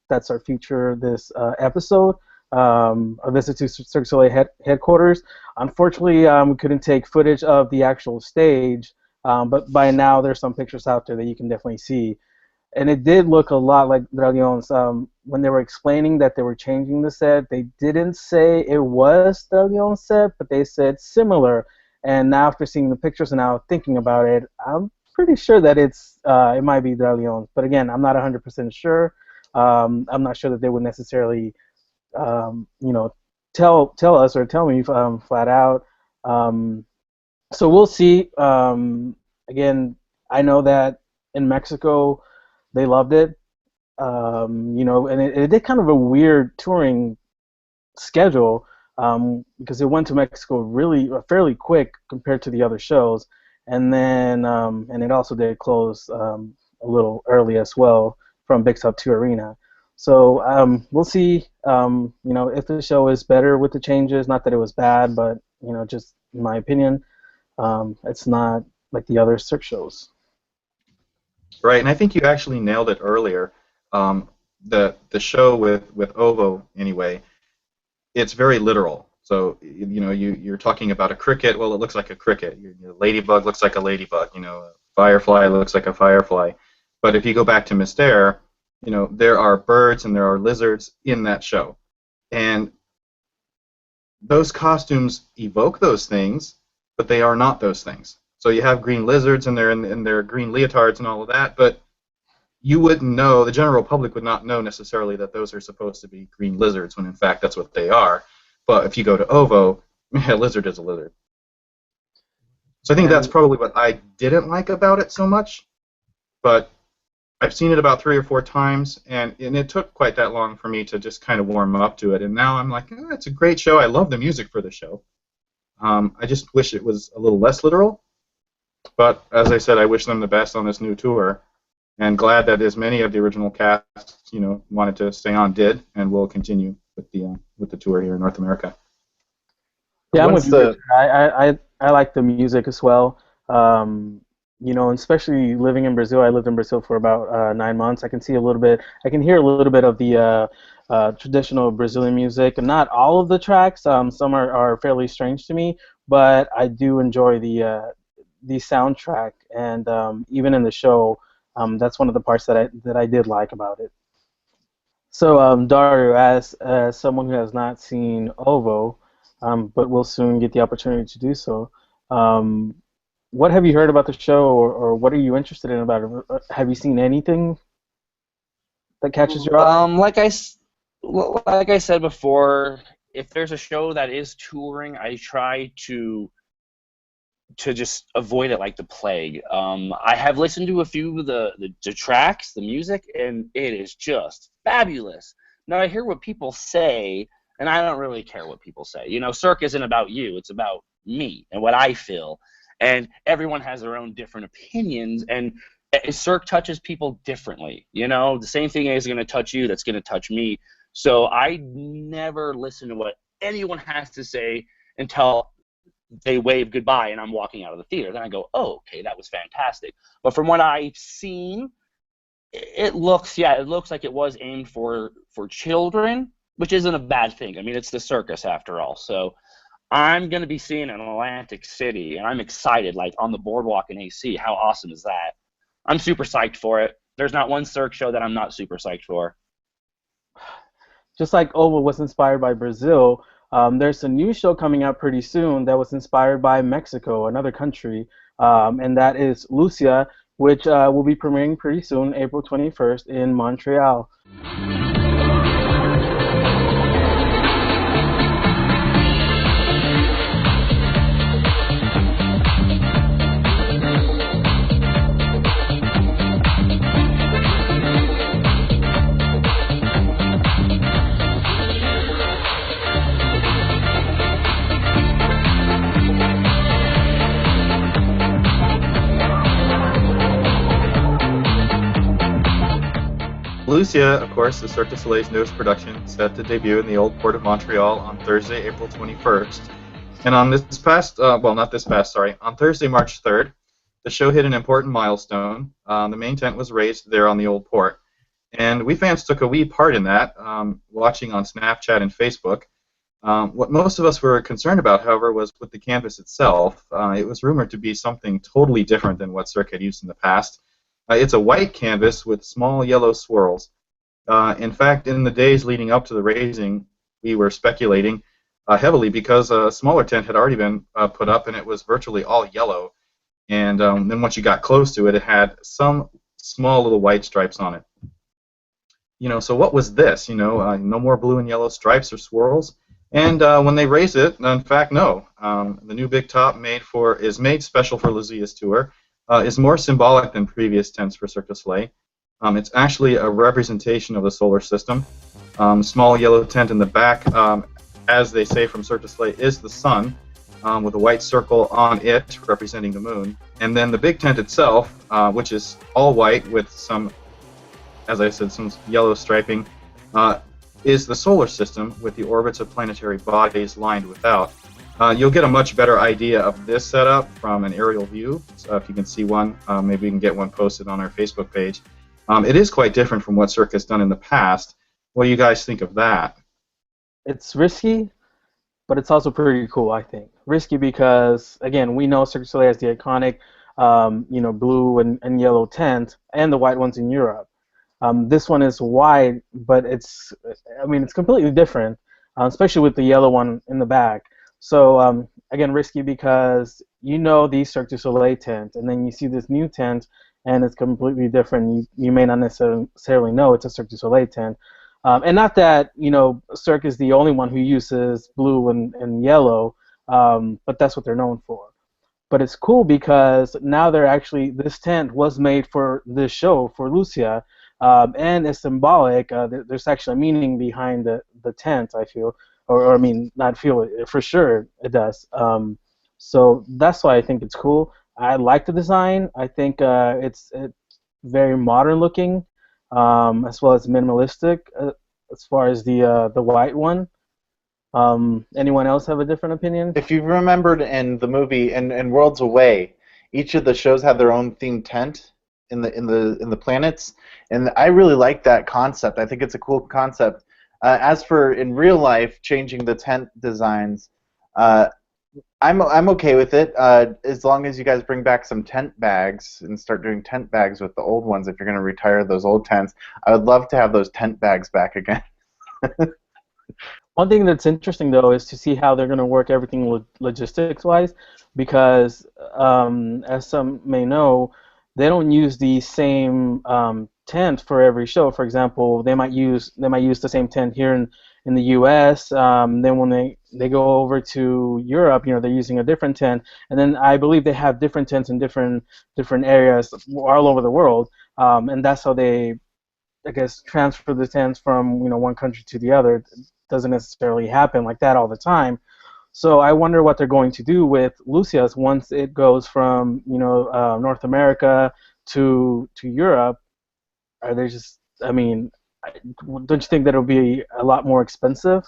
Speaker 2: that's our feature this episode, a visit to Cirque du Soleil headquarters. Unfortunately, we couldn't take footage of the actual stage, but by now there's some pictures out there that you can definitely see. And it did look a lot like Dralion's. When they were explaining that they were changing the set, they didn't say it was Dralion's set, but they said similar. And now after seeing the pictures and now thinking about it, I'm pretty sure that it might be Dralion's. But again, I'm not 100% sure. I'm not sure that they would necessarily tell us or tell me flat out. So we'll see. Again, I know that in Mexico they loved it. And it did kind of a weird touring schedule because it went to Mexico fairly quick compared to the other shows, and then and it also did close a little early as well from Big Top 2 Arena. So we'll see, if the show is better with the changes. Not that it was bad, but just in my opinion, it's not like the other Cirque shows.
Speaker 5: Right, and I think you actually nailed it earlier. The show with OVO anyway, it's very literal. So you're talking about a cricket. Well, it looks like a cricket. Your ladybug looks like a ladybug. A firefly looks like a firefly. But if you go back to Mystère, there are birds and there are lizards in that show. And those costumes evoke those things, but they are not those things. So you have green lizards and they're in their green leotards and all of that, but you wouldn't know, the general public would not know necessarily that those are supposed to be green lizards when in fact that's what they are. But if you go to OVO, a lizard is a lizard. So I think that's probably what I didn't like about it so much, but I've seen it about 3 or 4 times, and it took quite that long for me to just kind of warm up to it. And now I'm like, it's a great show. I love the music for the show. I just wish it was a little less literal. But as I said, I wish them the best on this new tour, and glad that as many of the original cast, wanted to stay on, did, and will continue with the tour here in North America.
Speaker 2: Yeah, I'm
Speaker 3: When's
Speaker 2: with you. I like the music as well. Especially living in Brazil. I lived in Brazil for about 9 months. I can hear a little bit of the traditional Brazilian music, and not all of the tracks. Some are fairly strange to me, but I do enjoy the soundtrack, and even in the show, that's one of the parts that I did like about it. So, Dario, as someone who has not seen OVO, but will soon get the opportunity to do so, what have you heard about the show, or what are you interested in about it? Have you seen anything that catches your eye?
Speaker 4: Like I said before, if there's a show that is touring, I try to just avoid it like the plague. I have listened to a few of the tracks, the music, and it is just fabulous. Now I hear what people say, and I don't really care what people say. Cirque isn't about you; it's about me and what I feel. And everyone has their own different opinions, and Cirque touches people differently. The same thing is going to touch you, that's going to touch me. So I never listen to what anyone has to say until they wave goodbye and I'm walking out of the theater. Then I go, oh, okay, that was fantastic. But from what I've seen, it looks like it was aimed for children, which isn't a bad thing. I mean, it's the circus after all. So I'm going to be seeing it in Atlantic City, and I'm excited, like on the boardwalk in AC. How awesome is that? I'm super psyched for it. There's not one Cirque show that I'm not super psyched for.
Speaker 2: Just like OVO was inspired by Brazil, there's a new show coming out pretty soon that was inspired by Mexico, another country, and that is Lucia, which will be premiering pretty soon, April 21st in Montreal.
Speaker 5: Lucia, of course, is Cirque du Soleil's newest production, set to debut in the Old Port of Montreal on Thursday, April 21st. And on on Thursday, March 3rd, the show hit an important milestone. The main tent was raised there on the Old Port. And we fans took a wee part in that, watching on Snapchat and Facebook. What most of us were concerned about, however, was with the canvas itself. It was rumored to be something totally different than what Cirque had used in the past. It's a white canvas with small yellow swirls. In fact, in the days leading up to the raising, we were speculating heavily because a smaller tent had already been put up, and it was virtually all yellow. And then once you got close to it, it had some small little white stripes on it. So what was this? No more blue and yellow stripes or swirls. And when they raised it, in fact, no. The new big top is made special for Lucia's tour. Is more symbolic than previous tents for Cirque du Soleil. It's actually a representation of the solar system. Small yellow tent in the back, as they say from Cirque du Soleil, is the sun, with a white circle on it representing the moon. And then the big tent itself, which is all white with some, as I said, some yellow striping, is the solar system with the orbits of planetary bodies lined without. You'll get a much better idea of this setup from an aerial view. So if you can see one, maybe we can get one posted on our Facebook page. It is quite different from what Cirque has done in the past. What do you guys think of that?
Speaker 2: It's risky, but it's also pretty cool, I think. Risky because, again, we know Cirque du Soleil has the iconic, blue and yellow tent, and the white ones in Europe. This one is white, but it's completely different, especially with the yellow one in the back. So, again, risky because the Cirque du Soleil tent, and then you see this new tent, and it's completely different. You may not necessarily know it's a Cirque du Soleil tent. And not that, Cirque is the only one who uses blue and yellow, but that's what they're known for. But it's cool because now this tent was made for this show, for Lucia, and it's symbolic. There's actually a meaning behind the tent, I feel. or I mean, not feel it for sure. It does. So that's why I think it's cool. I like the design. I think it's very modern looking, as well as minimalistic. As far as the white one. Anyone else have a different opinion?
Speaker 3: If you remembered in the movie in Worlds Away, each of the shows had their own themed tent in the planets, and I really like that concept. I think it's a cool concept. As for in real life, changing the tent designs, I'm okay with it as long as you guys bring back some tent bags and start doing tent bags with the old ones. If you're going to retire those old tents, I would love to have those tent bags back again.
Speaker 2: One thing that's interesting, though, is to see how they're going to work everything logistics-wise, because as some may know, they don't use the same tent for every show. For example, they might use the same tent here in the U.S. Then when they go over to Europe, they're using a different tent, and then I believe they have different tents in different areas all over the world, and that's how they, I guess, transfer the tents from one country to the other. It doesn't necessarily happen like that all the time. So I wonder what they're going to do with Lucia's once it goes from North America to Europe. Are they just? I mean, don't you think that it'll be a lot more expensive?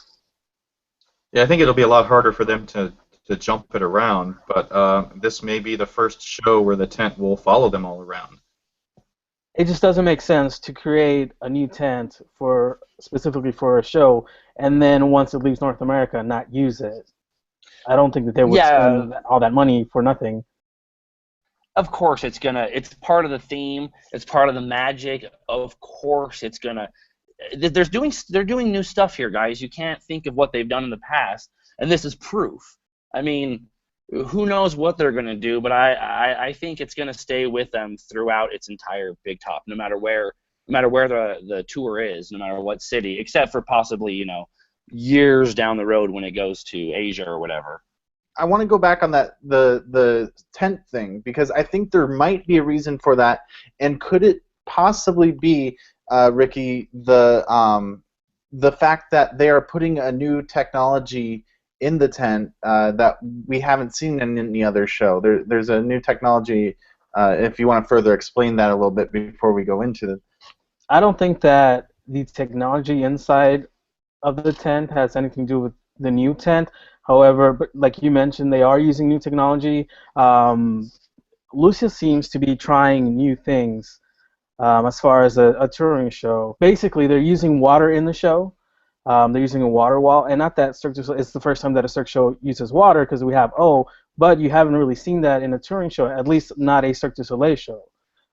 Speaker 5: Yeah, I think it'll be a lot harder for them to jump it around, but this may be the first show where the tent will follow them all around.
Speaker 2: It just doesn't make sense to create a new tent specifically for a show, and then once it leaves North America, not use it. I don't think that they would spend all that money for nothing.
Speaker 4: Of course, it's part of the theme. It's part of the magic. Of course, it's gonna. They're doing new stuff here, guys. You can't think of what they've done in the past, and this is proof. I mean, who knows what they're gonna do, but I think it's gonna stay with them throughout its entire Big Top, no matter where the tour is, no matter what city, except for possibly years down the road when it goes to Asia or whatever.
Speaker 3: I want to go back on that the tent thing, because I think there might be a reason for that, and could it possibly be, Ricky, the fact that they are putting a new technology in the tent that we haven't seen in any other show. There's a new technology. If you want to further explain that a little bit before we go into it.
Speaker 2: I don't think that the technology inside of the tent has anything to do with the new tent. However, but like you mentioned, they are using new technology. Lucia seems to be trying new things as far as a touring show. Basically, they're using water in the show. They're using a water wall, and not that Cirque du Soleil. It's the first time that a Cirque show uses water, because we have but you haven't really seen that in a touring show, at least not a Cirque du Soleil show.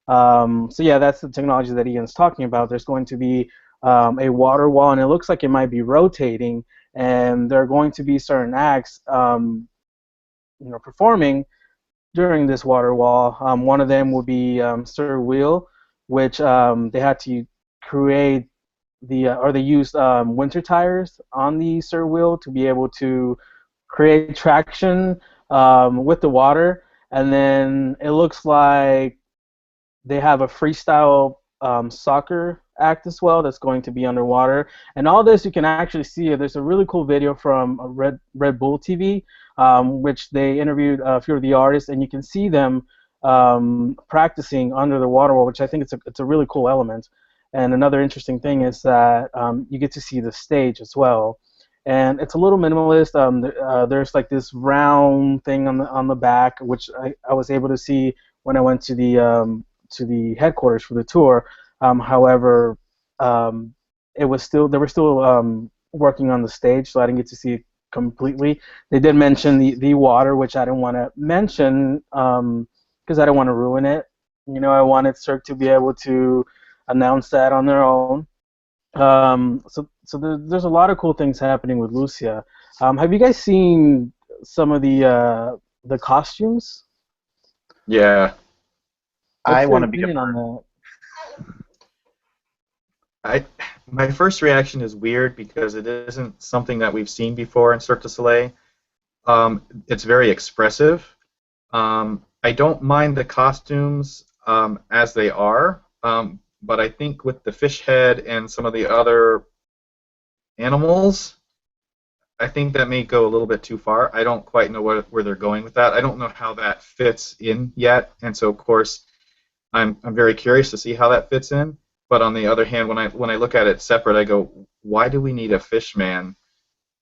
Speaker 2: So yeah, that's the technology that Ian's talking about. There's going to be a water wall, and it looks like it might be rotating, and there are going to be certain acts, performing during this water wall. One of them will be Sir Wheel, which they had to create they used winter tires on the Sir Wheel to be able to create traction with the water, and then it looks like they have a freestyle soccer act as well that's going to be underwater. And all this you can actually see. There's a really cool video from Red Bull TV, which they interviewed a few of the artists, and you can see them practicing under the water wall, which I think it's a really cool element. And another interesting thing is that you get to see the stage as well, and it's a little minimalist. There's like this round thing on the back, which I was able to see when I went to the headquarters for the tour. However, they were still working on the stage, so I didn't get to see it completely. They did mention the water, which I didn't want to mention because I didn't want to ruin it. I wanted Cirque to be able to announce that on their own. So there's a lot of cool things happening with Lucia. Have you guys seen some of the costumes?
Speaker 5: Yeah.
Speaker 3: I want to be
Speaker 2: on that.
Speaker 5: My first reaction is weird because it isn't something that we've seen before in Cirque du Soleil. It's very expressive. I don't mind the costumes as they are, but I think with the fish head and some of the other animals, I think that may go a little bit too far. I don't quite know where they're going with that. I don't know how that fits in yet, and so of course I'm very curious to see how that fits in. But on the other hand, when I look at it separate, I go, why do we need a fish man,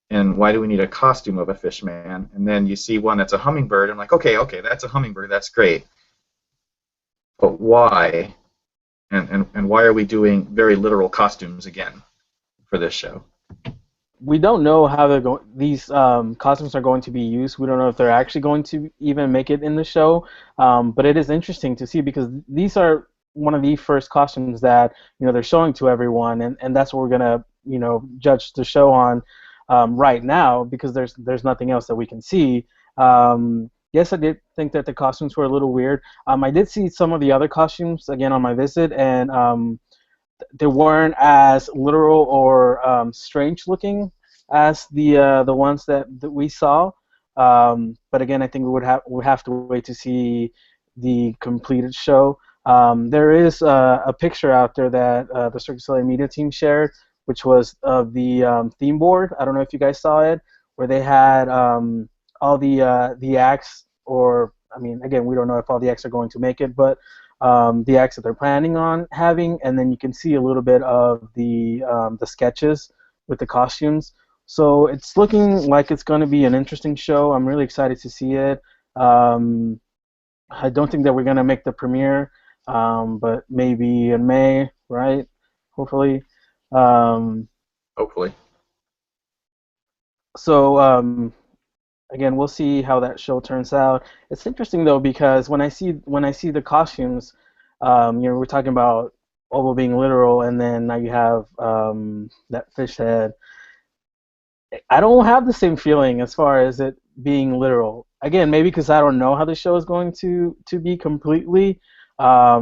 Speaker 5: and why do we need a costume of a fish man? And then you see one that's a hummingbird, and I'm like, okay, that's a hummingbird, that's great. But why? And why are we doing very literal costumes again for this show?
Speaker 2: We don't know how these costumes are going to be used. We don't know if they're actually going to even make it in the show. But it is interesting to see because these are one of the first costumes that they're showing to everyone, and that's what we're gonna judge the show on right now because there's nothing else that we can see. Yes, I did think that the costumes were a little weird. I did see some of the other costumes again on my visit, and they weren't as literal or strange looking as the ones that we saw. But again, I think we have to wait to see the completed show. There is a picture out there that the Cirque du Soleil media team shared, which was of the theme board. I don't know if you guys saw it, where they had all the acts, or I mean, again, we don't know if all the acts are going to make it, but the acts that they're planning on having, and then you can see a little bit of the sketches with the costumes. So it's looking like it's going to be an interesting show. I'm really excited to see it. I don't think that we're going to make the premiere, but maybe in May, right? Hopefully.
Speaker 5: Hopefully.
Speaker 2: So again, we'll see how that show turns out. It's interesting though because when I see the costumes, we're talking about Oval being literal, and then now you have that fish head. I don't have the same feeling as far as it being literal. Again, maybe because I don't know how the show is going to be completely. I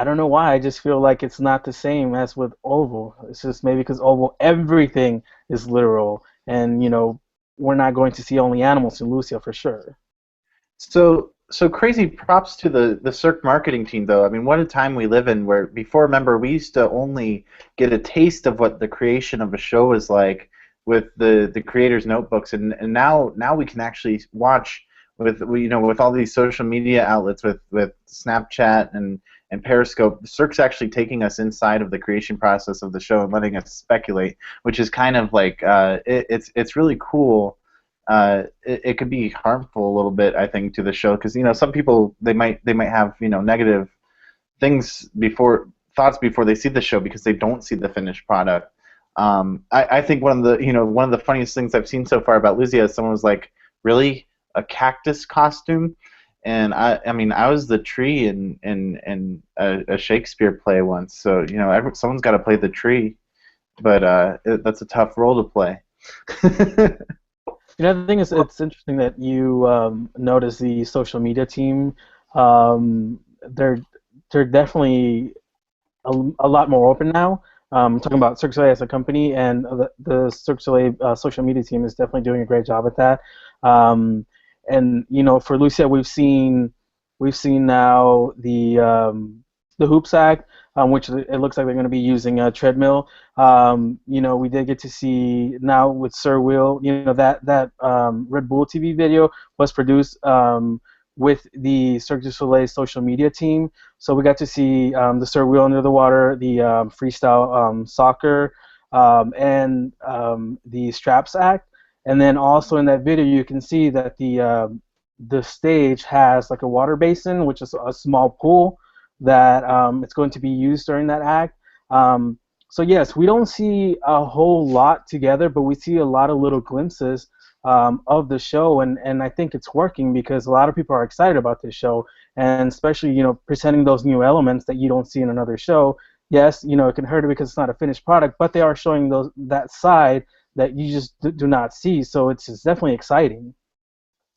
Speaker 2: don't know why. I just feel like it's not the same as with Oval. It's just maybe because Oval, everything is literal, and we're not going to see only animals in Lucia for sure.
Speaker 3: So crazy props to the Cirque marketing team, though. I mean, what a time we live in where before, remember, we used to only get a taste of what the creation of a show was like with the creators' notebooks, and now we can actually watch with all these social media outlets with Snapchat and Periscope. Cirque's actually taking us inside of the creation process of the show and letting us speculate, which is kind of like it's really cool. It could be harmful a little bit, I think, to the show because some people they might have negative thoughts before they see the show because they don't see the finished product. I think one of the funniest things I've seen so far about Lucia is someone was like, really, a cactus costume? And I mean I was the tree in a Shakespeare play once, so someone's got to play the tree, but that's a tough role to play.
Speaker 2: The thing is, it's interesting that you notice the social media team. They're definitely a lot more open now. Talking about Cirque du Soleil as a company, and the Cirque du Soleil social media team is definitely doing a great job at that. And for Lucia, we've seen now the hoops act, which it looks like they're going to be using a treadmill. We did get to see now with Sir Will, that Red Bull TV video was produced with the Cirque du Soleil social media team. So we got to see the Sir Will under the water, the freestyle soccer, and the straps act. And then also in that video, you can see that the stage has like a water basin, which is a small pool that it's going to be used during that act. So yes, we don't see a whole lot together, but we see a lot of little glimpses of the show, and I think it's working because a lot of people are excited about this show, and especially presenting those new elements that you don't see in another show. Yes, it can hurt it because it's not a finished product, but they are showing that side that you just do not see, so it's definitely exciting.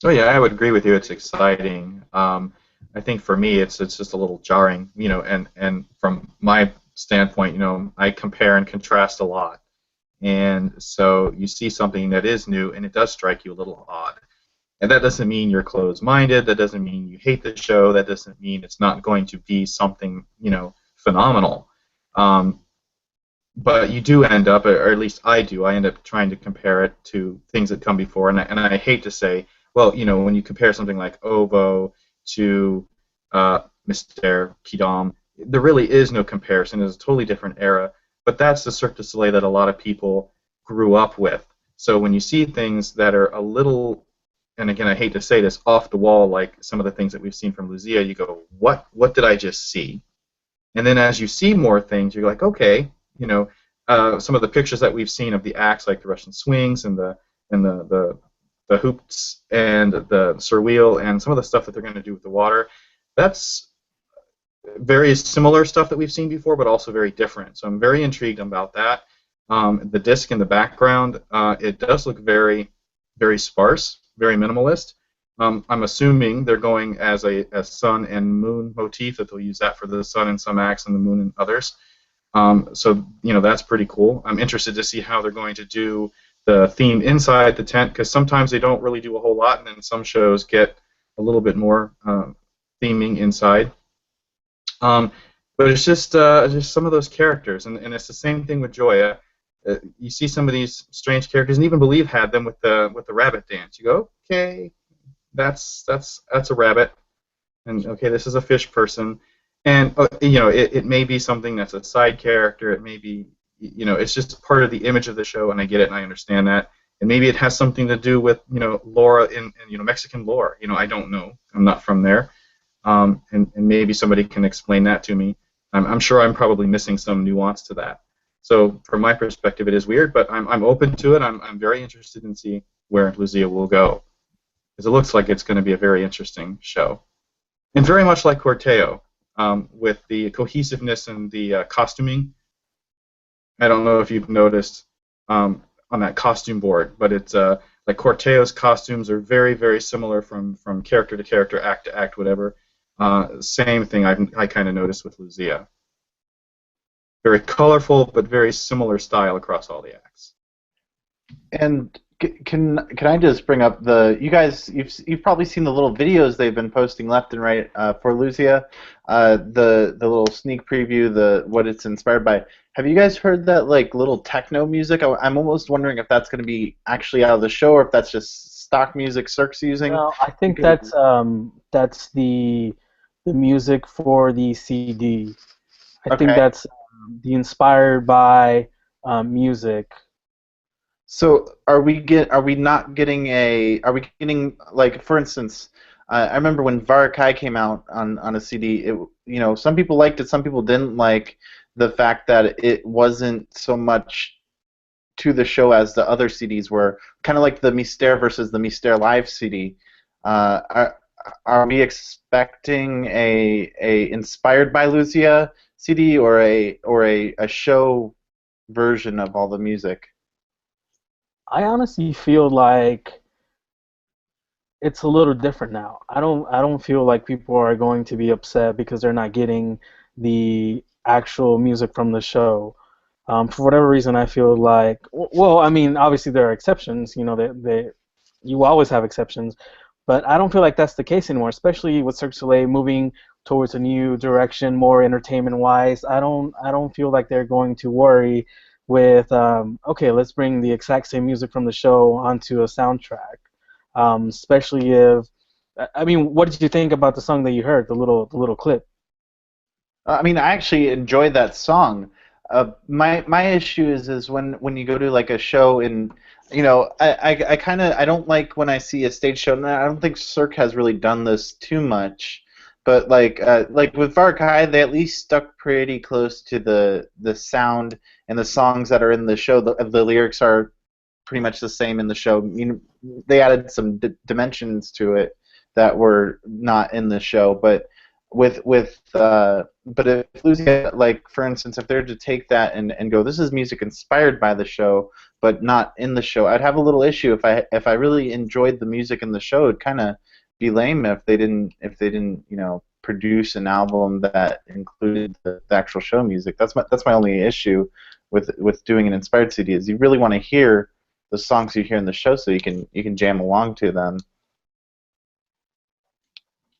Speaker 5: Oh yeah, I would agree with you. It's exciting. I think for me, it's just a little jarring, and from my standpoint, I compare and contrast a lot, and so you see something that is new, and it does strike you a little odd, and that doesn't mean you're closed-minded. That doesn't mean you hate the show. That doesn't mean it's not going to be something, phenomenal. but you do end up, or at least I do, I end up trying to compare it to things that come before, and I hate to say, well, when you compare something like OVO to Mr. Kingdom, there really is no comparison. It's a totally different era, but that's the Cirque du Soleil that a lot of people grew up with. So when you see things that are a little, and again, I hate to say this, off the wall, like some of the things that we've seen from Lucia, you go, what did I just see? And then as you see more things, you're like, okay, some of the pictures that we've seen of the acts, like the Russian swings and the hoops and the surreal and some of the stuff that they're going to do with the water, that's very similar stuff that we've seen before, but also very different. So I'm very intrigued about that. The disc in the background, it does look very, very sparse, very minimalist. I'm assuming they're going as a sun and moon motif, that they'll use that for the sun in some acts and the moon in others. So that's pretty cool. I'm interested to see how they're going to do the theme inside the tent, because sometimes they don't really do a whole lot, and then some shows get a little bit more theming inside. But it's just some of those characters, and it's the same thing with Joya. You see some of these strange characters, and even Believe had them with the rabbit dance. You go, okay, that's a rabbit, and okay, this is a fish person, and it may be something that's a side character. It may be, it's just part of the image of the show, and I get it and I understand that. And maybe it has something to do with lore in Mexican lore. I don't know. I'm not from there. And maybe somebody can explain that to me. I'm sure I'm probably missing some nuance to that. So from my perspective, it is weird, but I'm open to it. I'm very interested in seeing where Lucia will go, because it looks like it's going to be a very interesting show, and very much like Corteo, with the cohesiveness and the costuming. I don't know if you've noticed on that costume board, but it's like Corteo's costumes are very, very similar from character to character, act to act, whatever. Same thing I kind of noticed with Lucia. Very colorful, but very similar style across all the acts.
Speaker 3: And can I just bring up you guys? You've probably seen the little videos they've been posting left and right for Lucia, the little sneak preview, what it's inspired by. Have you guys heard that little techno music? I'm almost wondering if that's going to be actually out of the show, or if that's just stock music Cirque's using.
Speaker 2: No, I think that's the music for the CD. I think that's the inspired by music.
Speaker 3: So are we not getting for instance, I remember when Varekai came out on a CD, some people liked it, some people didn't like the fact that it wasn't so much to the show as the other CDs were, kind of like the Mystère versus the Mystère Live CD. Are we expecting a inspired by Lucia CD or a show version of all the music?
Speaker 2: I honestly feel like it's a little different now. I don't feel like people are going to be upset because they're not getting the actual music from the show. For whatever reason, I feel like, well, I mean, obviously there are exceptions. You always have exceptions, but I don't feel like that's the case anymore. Especially with Cirque du Soleil moving towards a new direction, more entertainment-wise. I don't feel like they're going to worry with okay, let's bring the exact same music from the show onto a soundtrack. Especially if, I mean, what did you think about the song that you heard, the little clip?
Speaker 3: I mean, I actually enjoyed that song. My issue is when you go to a show and I don't like when I see a stage show. And I don't think Cirque has really done this too much, but like with Varekai, they at least stuck pretty close to the sound and the songs that are in the show. The lyrics are pretty much the same in the show. They added some dimensions to it that were not in the show, but but if Lucia, for instance, if they're to take that and go, this is music inspired by the show, but not in the show, I'd have a little issue. If I really enjoyed the music in the show, it'd kind of be lame if they didn't produce an album that included the actual show music. That's my only issue with doing an inspired CD, is you really want to hear the songs you hear in the show so you can jam along to them.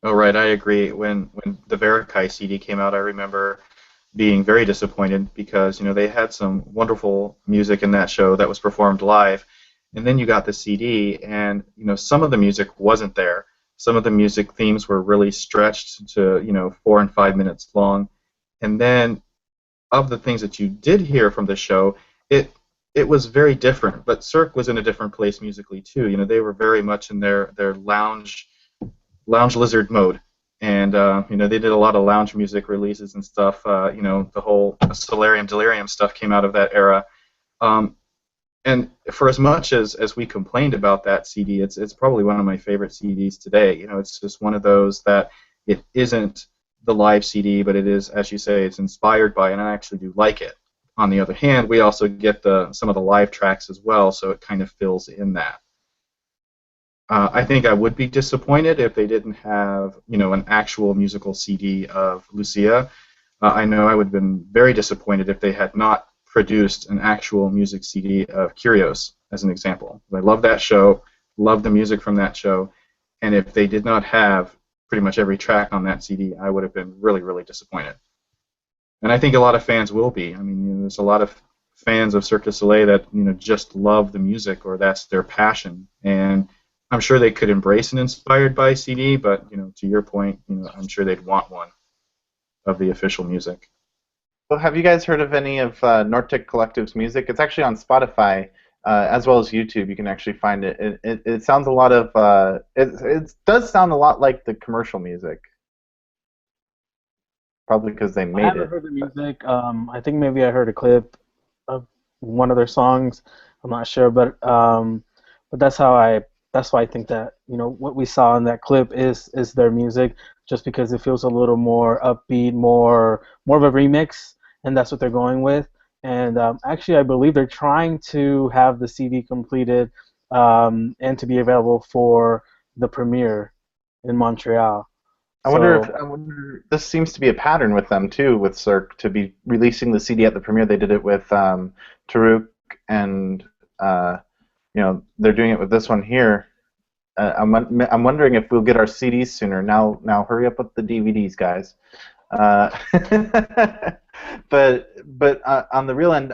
Speaker 5: Oh, right, I agree. When the Varekai CD came out, I remember being very disappointed because they had some wonderful music in that show that was performed live, and then you got the CD, and some of the music wasn't there. Some of the music themes were really stretched to 4 and 5 minutes long, and then of the things that you did hear from the show, it was very different. But Cirque was in a different place musically too. They were very much in their lounge lizard mode. And they did a lot of lounge music releases and stuff. The whole Solarium Delirium stuff came out of that era. And for as much as we complained about that CD, it's probably one of my favorite CDs today. It's just one of those that it isn't the live CD, but it is, as you say, it's inspired by, and I actually do like it. On the other hand, we also get some of the live tracks as well, so it kind of fills in that. I think I would be disappointed if they didn't have, an actual musical CD of Lucia. I know I would have been very disappointed if they had not produced an actual music CD of Kyrios, as an example. I love that show, love the music from that show, and if they did not have pretty much every track on that CD, I would have been really, really disappointed. And I think a lot of fans will be. I mean, there's a lot of fans of Cirque du Soleil that, just love the music, or that's their passion, and I'm sure they could embrace an inspired by CD, but to your point, I'm sure they'd want one of the official music.
Speaker 3: Well, have you guys heard of any of Nordic Collective's music? It's actually on Spotify as well as YouTube. You can actually find it. It sounds a lot of it does sound a lot like the commercial music. Probably because they made it. I haven't
Speaker 2: heard the music. I think maybe I heard a clip of one of their songs. I'm not sure, but that's why I think that what we saw in that clip is their music, just because it feels a little more upbeat, more of a remix, and that's what they're going with. And actually, I believe they're trying to have the CD completed and to be available for the premiere in Montreal.
Speaker 3: I wonder. This seems to be a pattern with them too, with Cirque, to be releasing the CD at the premiere. They did it with Taruk, and they're doing it with this one here. I'm wondering if we'll get our CDs sooner. Now hurry up with the DVDs, guys. But on the real end,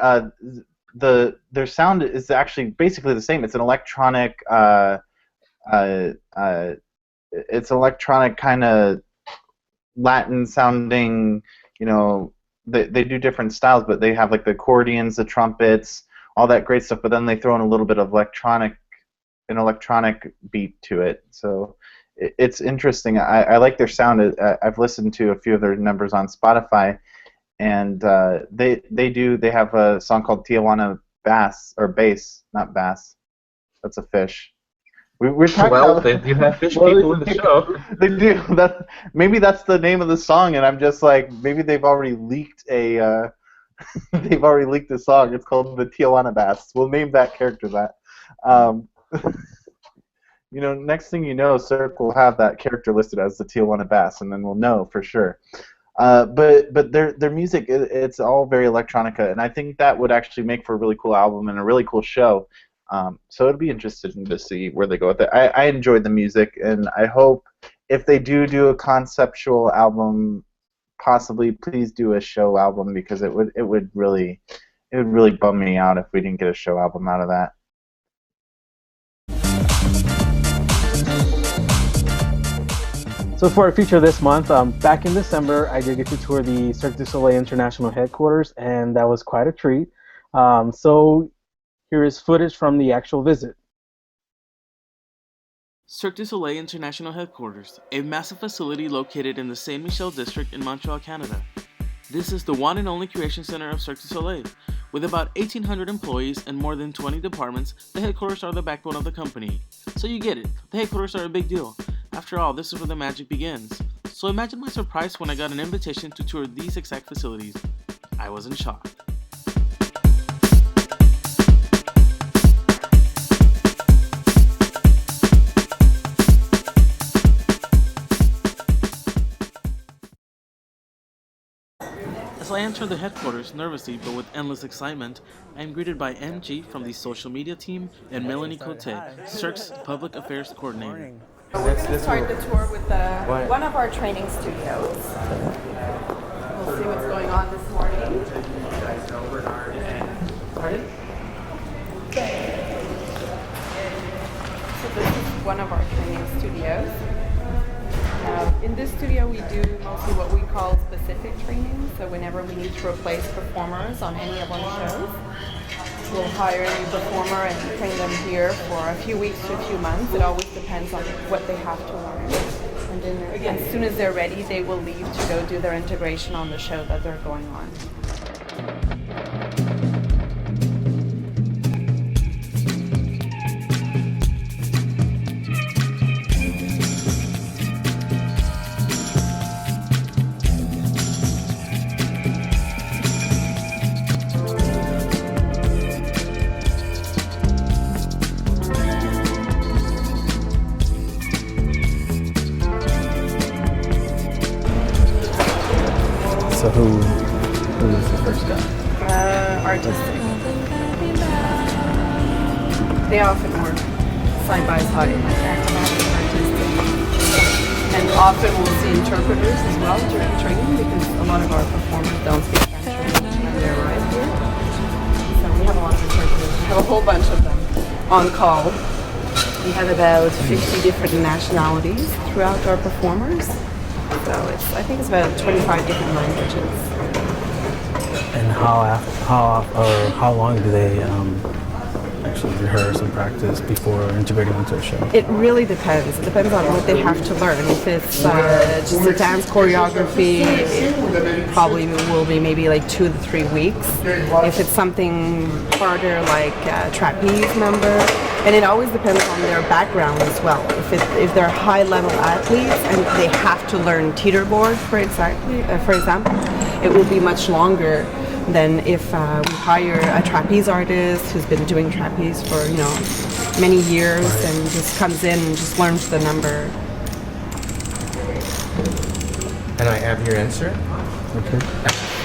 Speaker 3: their sound is actually basically the same. It's an electronic. It's electronic kind of Latin sounding. They do different styles, but they have like the accordions, the trumpets, all that great stuff. But then they throw in a little bit of an electronic beat to it. So it's interesting. I like their sound. I've listened to a few of their numbers on Spotify, and they have a song called Tijuana Bass, or Bass, not Bass. That's a fish. We're talking about,
Speaker 5: they do have fish people in the show.
Speaker 3: They do. Maybe that's the name of the song, and I'm just like, maybe they've already leaked a song. It's called the Tijuana Bass. We'll name that character that. Next thing you know, Cirque will have that character listed as the Tijuana Bass, and then we'll know for sure. But their music, it's all very electronica, and I think that would actually make for a really cool album and a really cool show. So it'd be interesting to see where they go with it. I enjoyed the music, and I hope if they do a conceptual album, possibly please do a show album, because it would really bum me out if we didn't get a show album out of that.
Speaker 2: So for our feature this month, back in December, I did get to tour the Cirque du Soleil International headquarters, and that was quite a treat. So here is footage from the actual visit.
Speaker 6: Cirque du Soleil International Headquarters, a massive facility located in the Saint Michel district in Montreal, Canada. This is the one and only creation center of Cirque du Soleil. With about 1,800 employees and more than 20 departments, the headquarters are the backbone of the company. So you get it, the headquarters are a big deal. After all, this is where the magic begins. So imagine my surprise when I got an invitation to tour these exact facilities. I was in shock. As I enter the headquarters nervously but with endless excitement, I am greeted by MG from the social media team and Melanie Cote, Cirque's public affairs coordinator.
Speaker 7: We're going to start the tour with one of our training studios. We'll see what's going on this In this studio, we do mostly what we call specific training. So whenever we need to replace performers on any of our shows, we'll hire a new performer and train them here for a few weeks to a few months. It always depends on what they have to learn. And then as soon as they're ready, they will leave to go do their integration on the show that they're going on.
Speaker 2: So who is the first guy?
Speaker 7: Artistic. They often work side by side, like acrobatic and artistic. And often we'll see interpreters as well during training because a lot of our performers don't speak French when they arrive here. So we have a lot of interpreters. We have a whole bunch of them on call. We have about 50 different nationalities throughout our performers. So I think it's about 25 different languages.
Speaker 2: And how long do they actually rehearse and practice before integrating into a show?
Speaker 7: It really depends. It depends on what they have to learn. If it's just a dance choreography, it probably will be maybe like 2 to 3 weeks. If it's something harder like a trapeze member, and it always depends on their background as well. If they're high-level athletes and they have to learn teeterboard, for example, it will be much longer than if we hire a trapeze artist who's been doing trapeze for many years and just comes in and just learns the number.
Speaker 8: And I have your answer.
Speaker 2: Okay.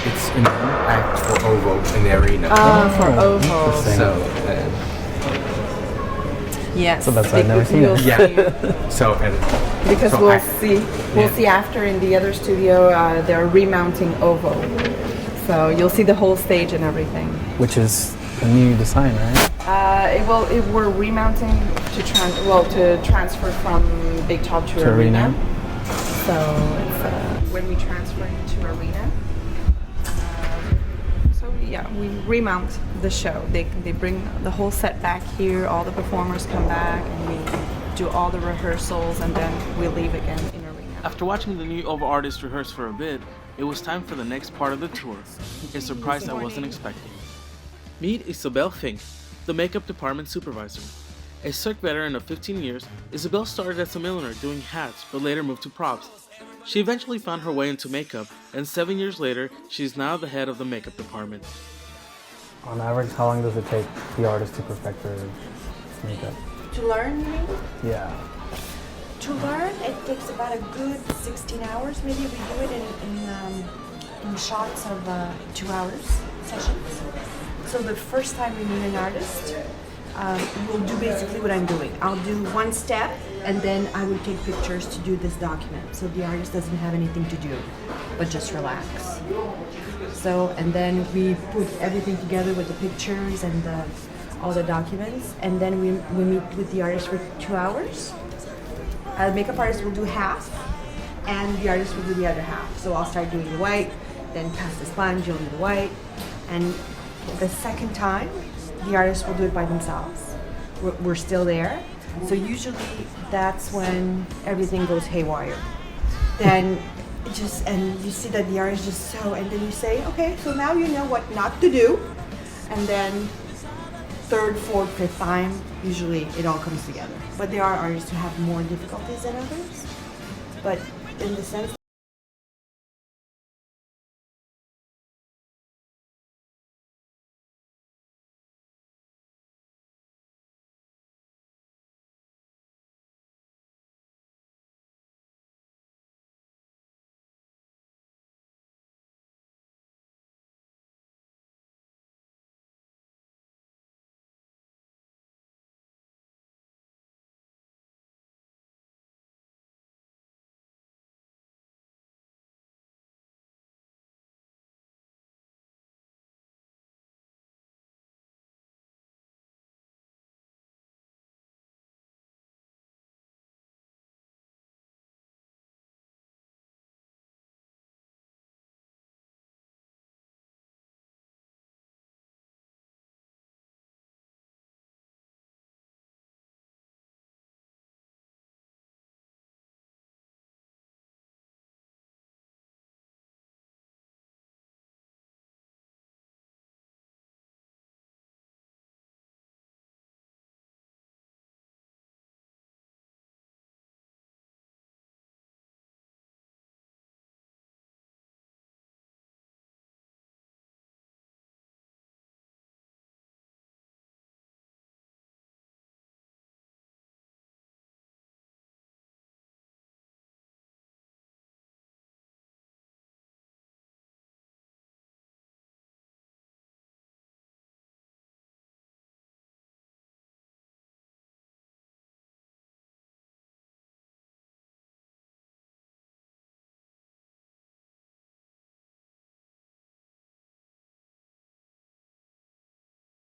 Speaker 8: It's an act for OVO in the arena.
Speaker 7: For OVO.
Speaker 8: So,
Speaker 7: Yes.
Speaker 2: So that's why I've never seen it.
Speaker 8: yeah. So,
Speaker 7: Because
Speaker 8: so
Speaker 7: we'll see after in the other studio they're remounting OVO. So you'll see the whole stage and everything.
Speaker 2: Which is a new design, right?
Speaker 7: We're remounting to transfer from Big Top to Arena. So it's when we transfer to Arena. We remount the show. They bring the whole set back here. All the performers come back, and we do all the rehearsals, and then we leave again in Arena.
Speaker 6: After watching the new OVO artists rehearse for a bit, it was time for the next part of the tour, a surprise I wasn't expecting. Meet Isabelle Fink, the makeup department supervisor. A Cirque veteran of 15 years, Isabelle started as a milliner doing hats but later moved to props. She eventually found her way into makeup, and 7 years later, she is now the head of the makeup department.
Speaker 2: On average, how long does it take the artist to perfect their makeup?
Speaker 9: To learn, you mean?
Speaker 2: Yeah.
Speaker 9: To learn, it takes about a good 16 hours. Maybe we do it in shots of 2 hours sessions. So the first time we meet an artist, we'll do basically what I'm doing. I'll do one step, and then I will take pictures to do this document. So the artist doesn't have anything to do, but just relax. So, and then we put everything together with the pictures and all the documents, and then we meet with the artist for 2 hours. The makeup artist will do half, and the artist will do the other half. So I'll start doing the white, then pass the sponge, you'll do the white, and the second time, the artists will do it by themselves. We're still there, so usually that's when everything goes haywire. Then and you see that the artist just and then you say, okay, so now you know what not to do, and then third, fourth, fifth time, usually it all comes together. But there are artists who have more difficulties than others, but in the sense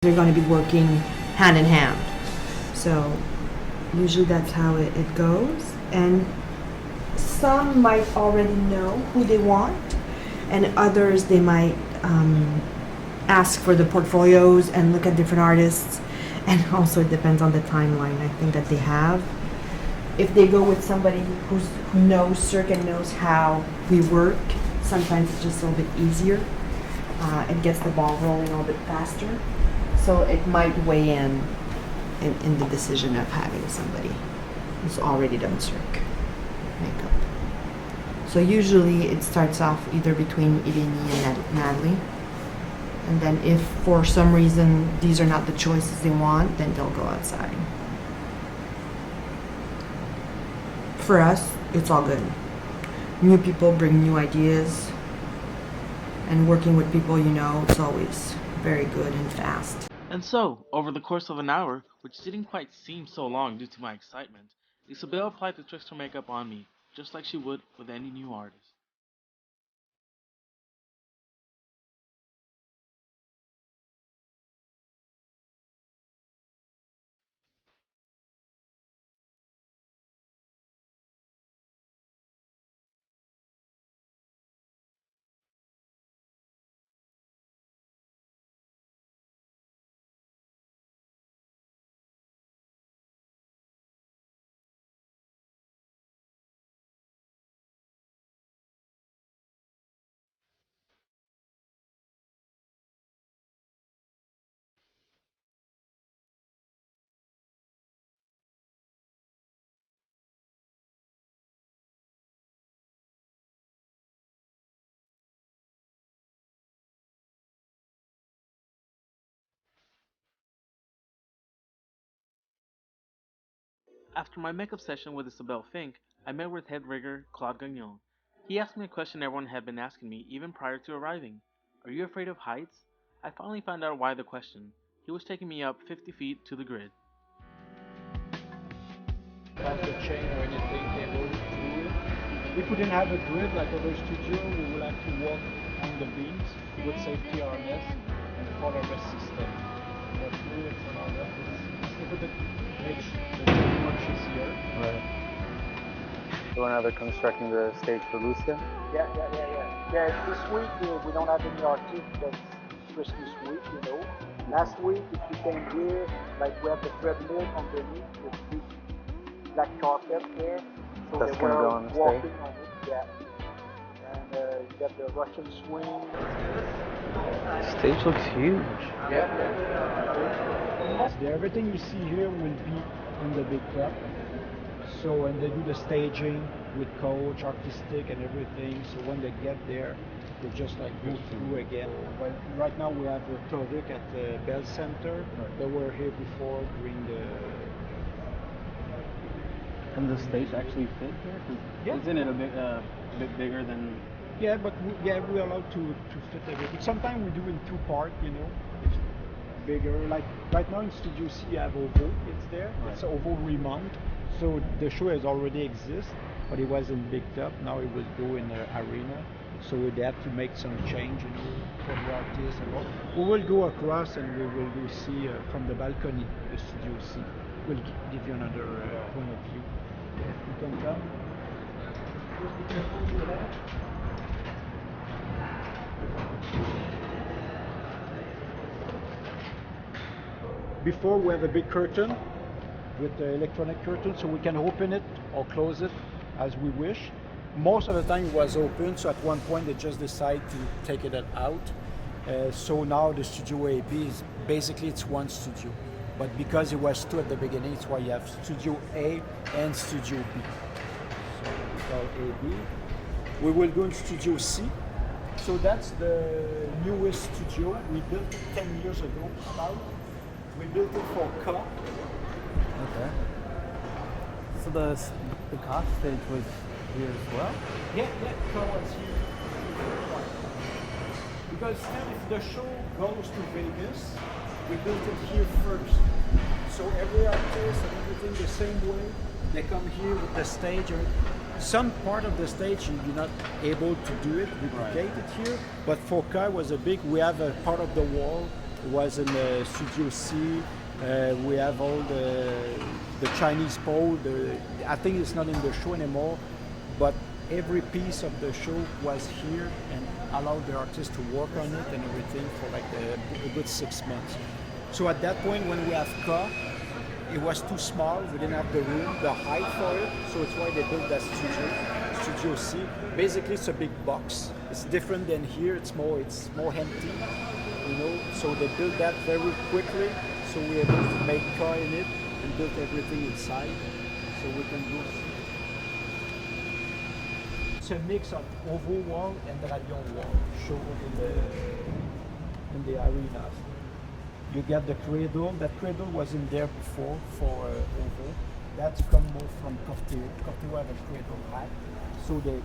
Speaker 9: They're going to be working hand in hand. So usually that's how it goes. And some might already know who they want, and others they might ask for the portfolios and look at different artists. And also it depends on the timeline, I think, that they have. If they go with somebody who knows Cirque and knows how we work, sometimes it's just a little bit easier. It gets the ball rolling a little bit faster. So it might weigh in the decision of having somebody who's already done Cirque makeup. So usually it starts off either between Eleni and Natalie. And then if for some reason these are not the choices they want, then they'll go outside. For us, it's all good. New people bring new ideas, and working with people you know, it's always very good and fast.
Speaker 6: And so, over the course of an hour, which didn't quite seem so long due to my excitement, Isabelle applied the Trickster makeup on me, just like she would with any new artist. After my makeup session with Isabelle Fink, I met with head rigger Claude Gagnon. He asked me a question everyone had been asking me even prior to arriving. Are you afraid of heights? I finally found out why the question. He was taking me up 50 feet to the grid.
Speaker 10: Have the chain or anything able to do it. If we didn't have a grid like other studio, we would have to walk on the beams with safety harness and follow the system. But here it's another. If it makes the job much easier.
Speaker 2: Right. So now they're constructing the stage for Lucia?
Speaker 10: Yeah. This week we don't have any artists because Christmas week, you know. Last week if you came here, like we have the treadmill underneath with big black carpet there. So
Speaker 2: That's
Speaker 10: they
Speaker 2: gonna
Speaker 10: were
Speaker 2: go on the
Speaker 10: walking
Speaker 2: stage?
Speaker 10: on it, yeah. And you got the Russian swing.
Speaker 2: Stage looks huge.
Speaker 10: Yeah. Everything you see here will be in the big cup. So, and they do the staging with coach, artistic and everything. So when they get there, they just like go through again. But right now we have a Tovik at the Bell Center. They were here before during the...
Speaker 2: And the stage actually fit here?
Speaker 10: Yeah.
Speaker 2: Isn't it a bit bigger than...
Speaker 10: Yeah, but we're allowed to fit everything. Sometimes we do in two parts, you know. It's bigger. Like right now in Studio C, you have OVO. It's there. Right. It's OVO remount. So the show has already exist, but it wasn't big up. Now it will go in the arena. So they have to make some change, you know, for the artists and all. We will go across and we will go see from the balcony the Studio C. We'll give you another point of view. You can come. Before we have a big curtain with the electronic curtain, so we can open it or close it as we wish. Most of the time it was open, so at one point they just decide to take it out. So now the Studio AB is basically it's one studio. But because it was two at the beginning, it's why you have Studio A and Studio B. So we call AB. We will go in Studio C. So that's the newest studio. We built it 10 years ago about. We built it for Ka.
Speaker 2: Okay. So the cost stage was here as well?
Speaker 10: Yeah, Ka was here. Because still if the show goes to Vegas, we built it here first. So every artist and everything the same way. They come here with the stage. Some part of the stage you're not able to do it, replicate it here. But for Ka was a big, we have a part of the wall It was in Studio C. We have all the Chinese pole. I think it's not in the show anymore, but every piece of the show was here and allowed the artists to work on it and everything for like a good 6 months. So at that point, when we have Ka, it was too small. We didn't have the room, the height for it. So it's why they built that Studio C. Basically, it's a big box. It's different than here. It's more empty, you know. So they built that very quickly. So we were able to make Ka in it and built everything inside. So we can do. It's a mix of oval wall and radion wall shown in the arenas. You get the cradle. That cradle was in there before for oval. That's come more from Corteo. Corteo have a cradle hack. So they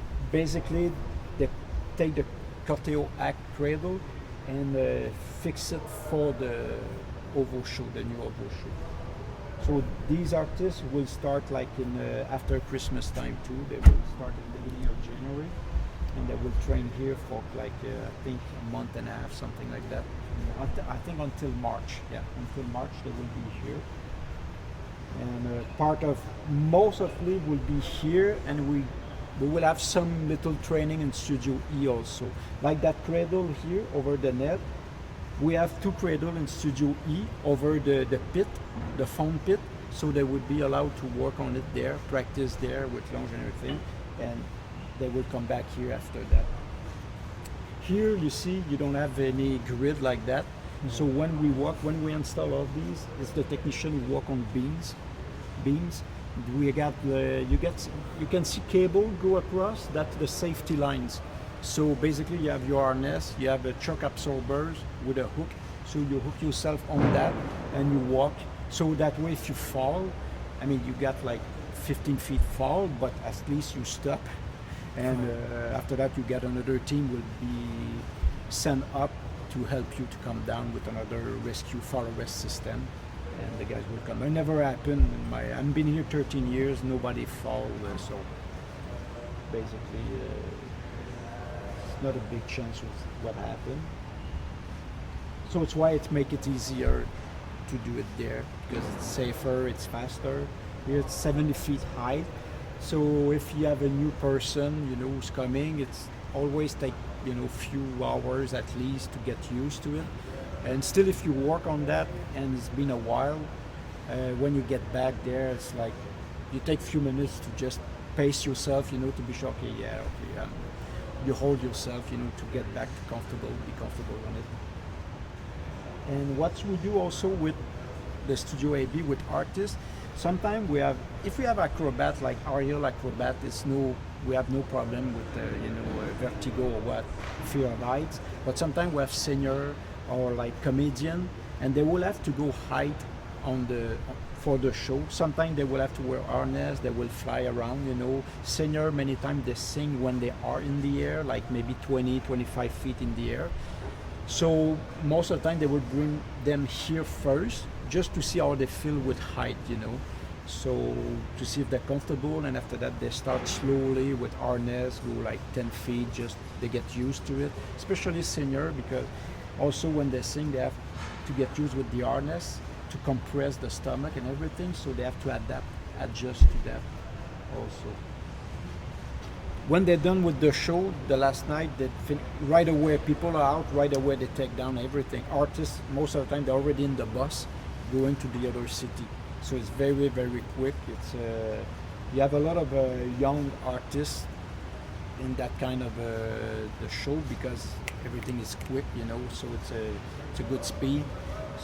Speaker 10: take the Corteo hack cradle and fix it for the oval show, the new oval show. So these artists will start like in after Christmas time too. They will start in the beginning of January, and they will train here for like I think a month and a half, something like that. I think until March. Yeah, until March they will be here. And most of it will be here, and we will have some little training in Studio E also. Like that cradle here over the net. We have 2 cradles in Studio E over the pit, the foam pit, so they would be allowed to work on it there, practice there with lunge and everything, and they will come back here after that. Here you see you don't have any grid like that, so when we install all these, it's the technician who work on beams. We got you can see cable go across. That's the safety lines. So basically you have your harness, you have a shock absorbers with a hook, so you hook yourself on that and you walk. So that way if you fall, I mean you got like 15 feet fall, but at least you stop. And after that you get another team will be sent up to help you to come down with another rescue fire arrest system. And the guys will come. It never happened. I've been here 13 years, nobody fall, so basically not a big chance with what happened. So it's why it make it easier to do it there, because it's safer, it's faster. Here it's 70 feet high. So if you have a new person, you know, who's coming, it's always take, you know, few hours at least to get used to it. And still if you work on that and it's been a while, when you get back there, it's like you take few minutes to just pace yourself, you know, to be sure, okay, you hold yourself, you know, to get back to be comfortable on it. And what we do also with the Studio AB with artists, sometimes if we have acrobat like aerial acrobat, we have no problem with vertigo or what, fear of heights. But sometimes we have senior or like comedian, and they will have to go height for the show. Sometimes they will have to wear harness, they will fly around, you know. Senior, many times they sing when they are in the air, like maybe 20, 25 feet in the air. So most of the time they will bring them here first, just to see how they feel with height, you know. So to see if they're comfortable, and after that they start slowly with harness, go like 10 feet, just they get used to it. Especially senior, because also when they sing they have to get used with the harness to compress the stomach and everything, so they have to adjust to that also. When they're done with the show, the last night, right away, people are out, right away they take down everything. Artists, most of the time, they're already in the bus going to the other city. So it's very, very quick. You have a lot of young artists in that kind of the show, because everything is quick, you know, so it's a good speed.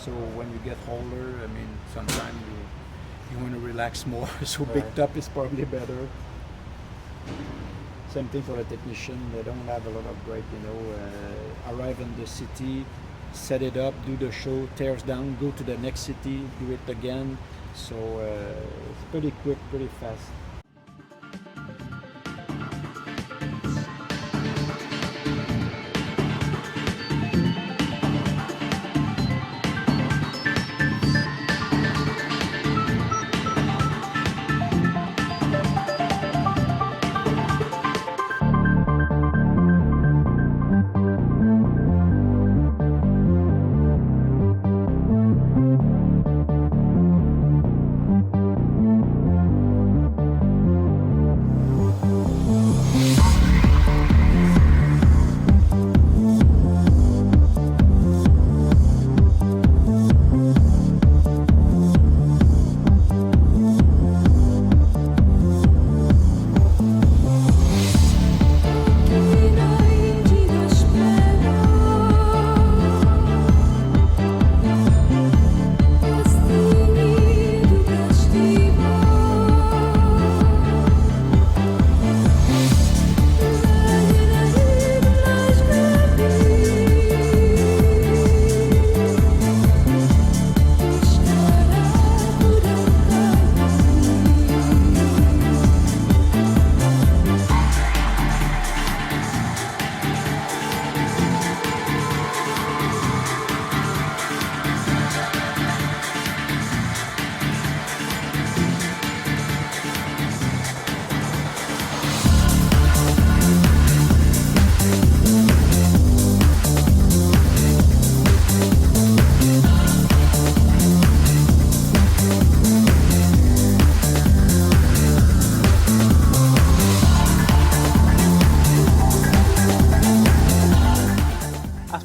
Speaker 10: So when you get older, I mean, sometimes you want to relax more, so right. Big top is probably better. Same thing for the technician, they don't have a lot of break, you know, arrive in the city, set it up, do the show, tears down, go to the next city, do it again. So it's pretty quick, pretty fast.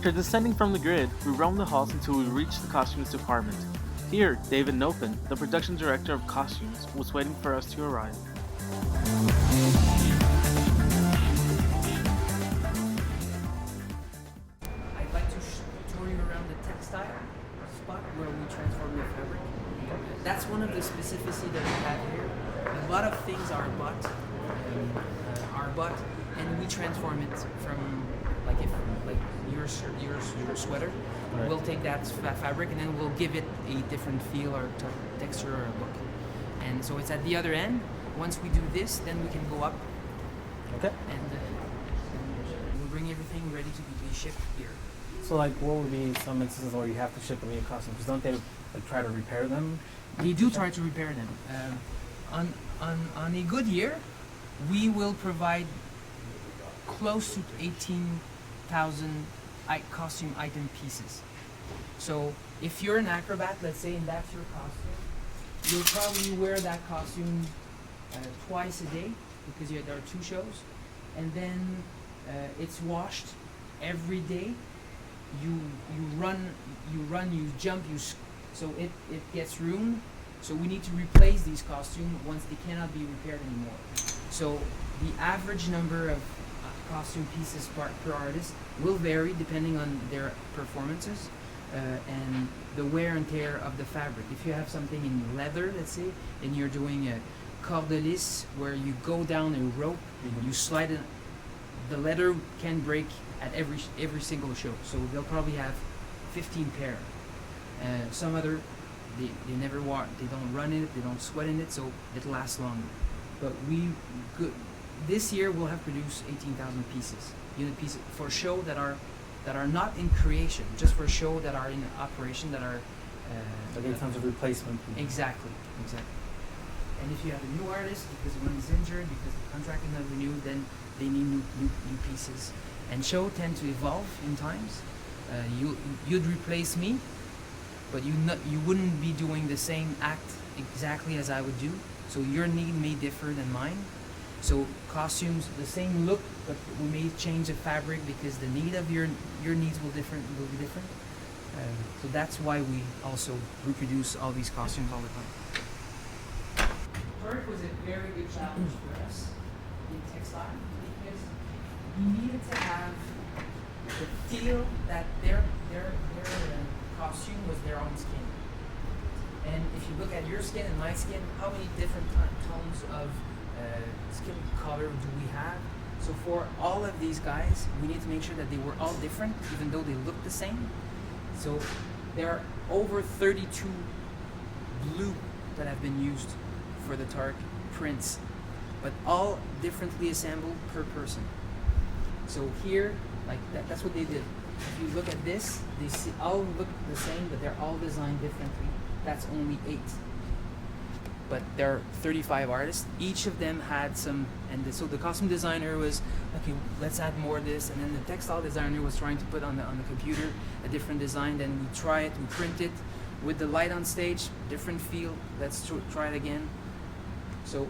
Speaker 6: After descending from the grid, we roam the halls until we reach the costumes department. Here, David Nopin, the production director of costumes, was waiting for us to arrive.
Speaker 11: I'd like to tour you around the textile spot where we transform the fabric. That's one of the specificity that we have here. A lot of things are bought, and we transform it from your sweater.
Speaker 2: Right.
Speaker 11: We'll take that fabric and then we'll give it a different feel or texture or look. And so it's at the other end. Once we do this, then we can go up.
Speaker 2: Okay.
Speaker 11: And we'll bring everything ready to be shipped here.
Speaker 2: So like, what would be some instances where you have to ship them in costumes? Don't they like try to repair them?
Speaker 11: They do try to repair them. On a good year, we will provide close to 18,000 costume item pieces. So if you're an acrobat, let's say, and that's your costume, you'll probably wear that costume twice a day because there are 2 shows, and then it's washed every day. You run, you jump, so it gets ruined. So we need to replace these costumes once they cannot be repaired anymore. So the average number of costume pieces per artist will vary depending on their performances and the wear and tear of the fabric. If you have something in leather, let's say, and you're doing a corde de lis where you go down a rope, you slide it, the leather can break at every single show. So they'll probably have 15 pair. Some other, they never they don't run in it, they don't sweat in it, so it lasts longer. But this year we'll have produced 18,000 pieces, unit pieces for show that are not in creation, just for show that are in operation, that are
Speaker 2: Like in terms of replacement.
Speaker 11: exactly. And if you have a new artist because one is injured, because the contract is not renewed, then they need new pieces. And show tend to evolve in times. You'd replace me, but you wouldn't be doing the same act exactly as I would do. So your need may differ than mine. So costumes, the same look, but we may change the fabric because the need of your needs will be different. So that's why we also reproduce all these costumes all the time. Torque was a very good challenge for us in textile because we needed to have the feel that their costume was their own skin. And if you look at your skin and my skin, how many different tones of skin color do we have? So for all of these guys, we need to make sure that they were all different, even though they look the same. So there are over 32 blue that have been used for the Torque prints, but all differently assembled per person. So here, like that's what they did. If you look at this, they all look the same, but they're all designed differently. That's only 8. But there are 35 artists. Each of them had some, so the costume designer was, okay, let's add more of this, and then the textile designer was trying to put on the computer a different design. Then we try it, we print it with the light on stage, different feel. Let's try it again. So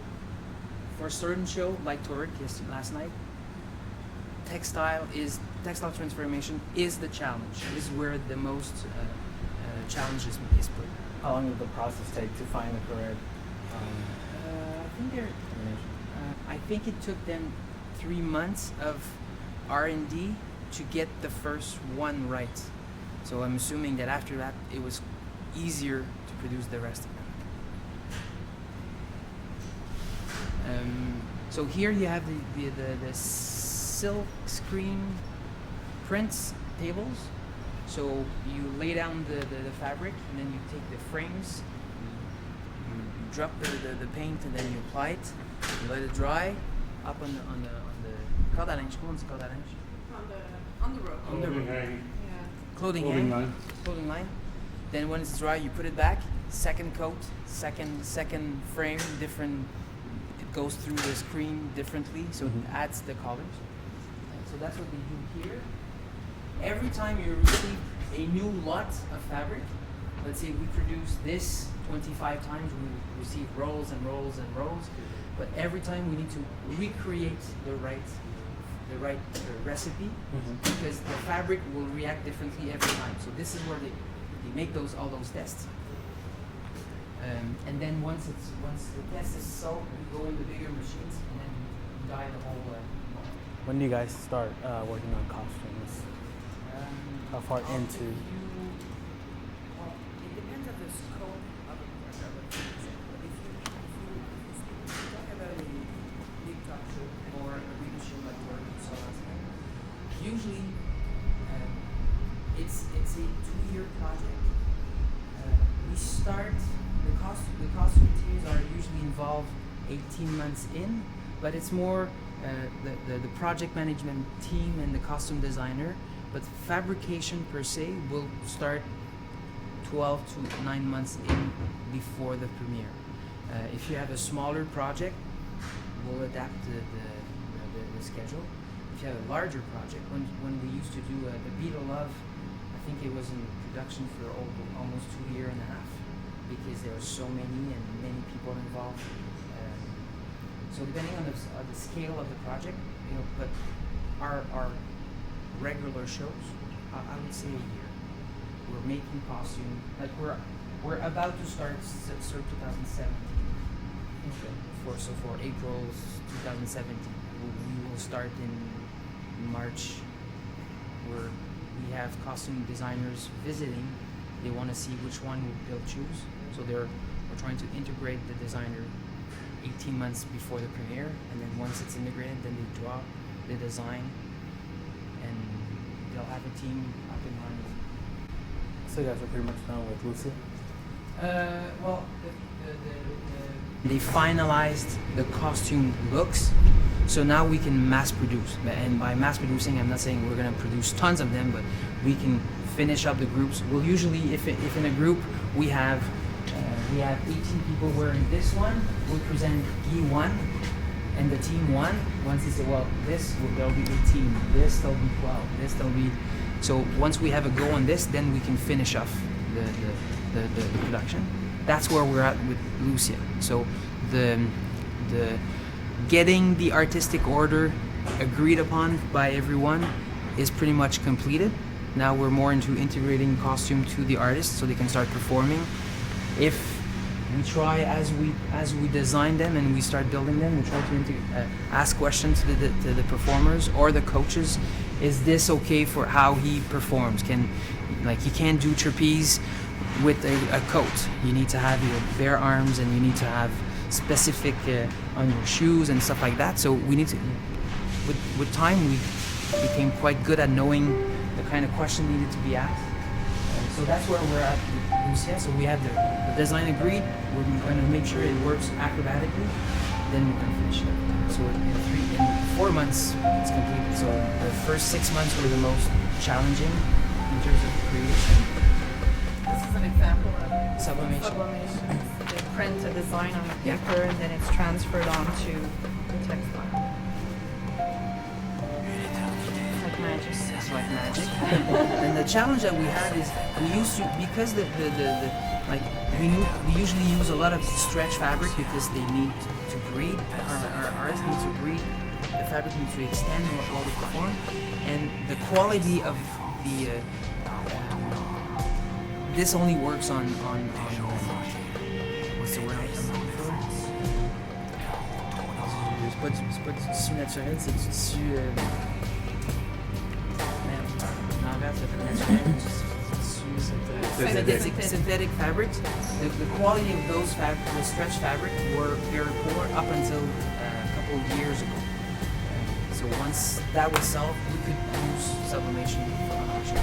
Speaker 11: for a certain show like Torque last night, textile transformation is the challenge. Is where the most challenge is put.
Speaker 2: How long did the process take to find the correct?
Speaker 11: I think it took them 3 months of R&D to get the first one right. So I'm assuming that after that it was easier to produce the rest of them. So here you have the silk screen prints tables. So you lay down the fabric and then you take the frames, you drop the paint and then you apply it, you let it dry up on the corde à linge. Comment on dit corde à linge?
Speaker 7: On the rope.
Speaker 11: On the rope.
Speaker 7: Yeah.
Speaker 11: Clothing line. Then when it's dry, you put it back. Second coat, second frame, different. It goes through the screen differently, so it adds the colors. So that's what they do here. Every time you receive a new lot of fabric, let's say we produce this 25 times, we receive rolls and rolls and rolls, but every time we need to recreate the right the right recipe, because the fabric will react differently every time. So this is where they make all those tests. And then once the test is solved, we go into bigger machines and then we dye the whole.
Speaker 2: When do you guys start working on costumes? How far into?
Speaker 11: Well, it depends on the scope of a project. But if you talk about a big talk show or a big show like we're in Salasman, usually it's a 2-year project. We start the costume teams are usually involved 18 months in, but it's more the project management team and the costume designer. But fabrication per se will start 12 to 9 months in before the premiere. If you have a smaller project, we'll adapt the schedule. If you have a larger project, when we used to do the Beat of Love, I think it was in production for almost 2 years and a half, because there are so many and many people involved. So depending on the scale of the project, but our regular shows, I would say a year. We're making costume, like we're about to start CERT 2017. Okay. For April 2017, we will start in March, where we have costume designers visiting. They want to see which one they'll choose. So we're trying to integrate the designer 18 months before the premiere, and then once it's integrated, then they draw the design, and they'll have a team up and running.
Speaker 2: So you guys are pretty much done with Lucia?
Speaker 11: Well, they finalized the costume looks, so now we can mass produce. And by mass producing, I'm not saying we're going to produce tons of them, but we can finish up the groups. We'll usually, if in a group we have 18 people wearing this one, we'll present E1 and the team 1. Once they say, well, there'll be 18, this there'll be 12, this there'll be. So once we have a go on this, then we can finish off the production. That's where we're at with Lucia. So the getting the artistic order agreed upon by everyone is pretty much completed. Now we're more into integrating costume to the artists so they can start performing. If we try as we design them and we start building them, we try to ask questions to the performers or the coaches. Is this okay for how he performs? You can't do trapeze with a coat. You need to have your bare arms, and you need to have specific on your shoes and stuff like that. So we need to, with time, we became quite good at knowing the kind of question needed to be asked. So that's where we're at with Lucia. So we have the design agreed. We're going to make sure it works acrobatically. Then we can finish it. So in 4 months, it's completed. So the first 6 months were the most challenging in terms of creation.
Speaker 12: This is an example of
Speaker 11: sublimation.
Speaker 12: They print a design on a paper and then it's transferred onto the textile. Like magic.
Speaker 11: It's like magic. And the challenge that we had is we used to, because we usually use a lot of stretch fabric because they need to breathe. Our artists need to breathe. The fabric needs to extend while they perform, and the quality of the this only works on what's the word I'm looking for? C'est pas du tissu naturel, c'est du tissu synthetic fabrics. The quality of those the stretch fabric were very poor up until a couple of years ago. So once that was solved, we could use sublimation for production.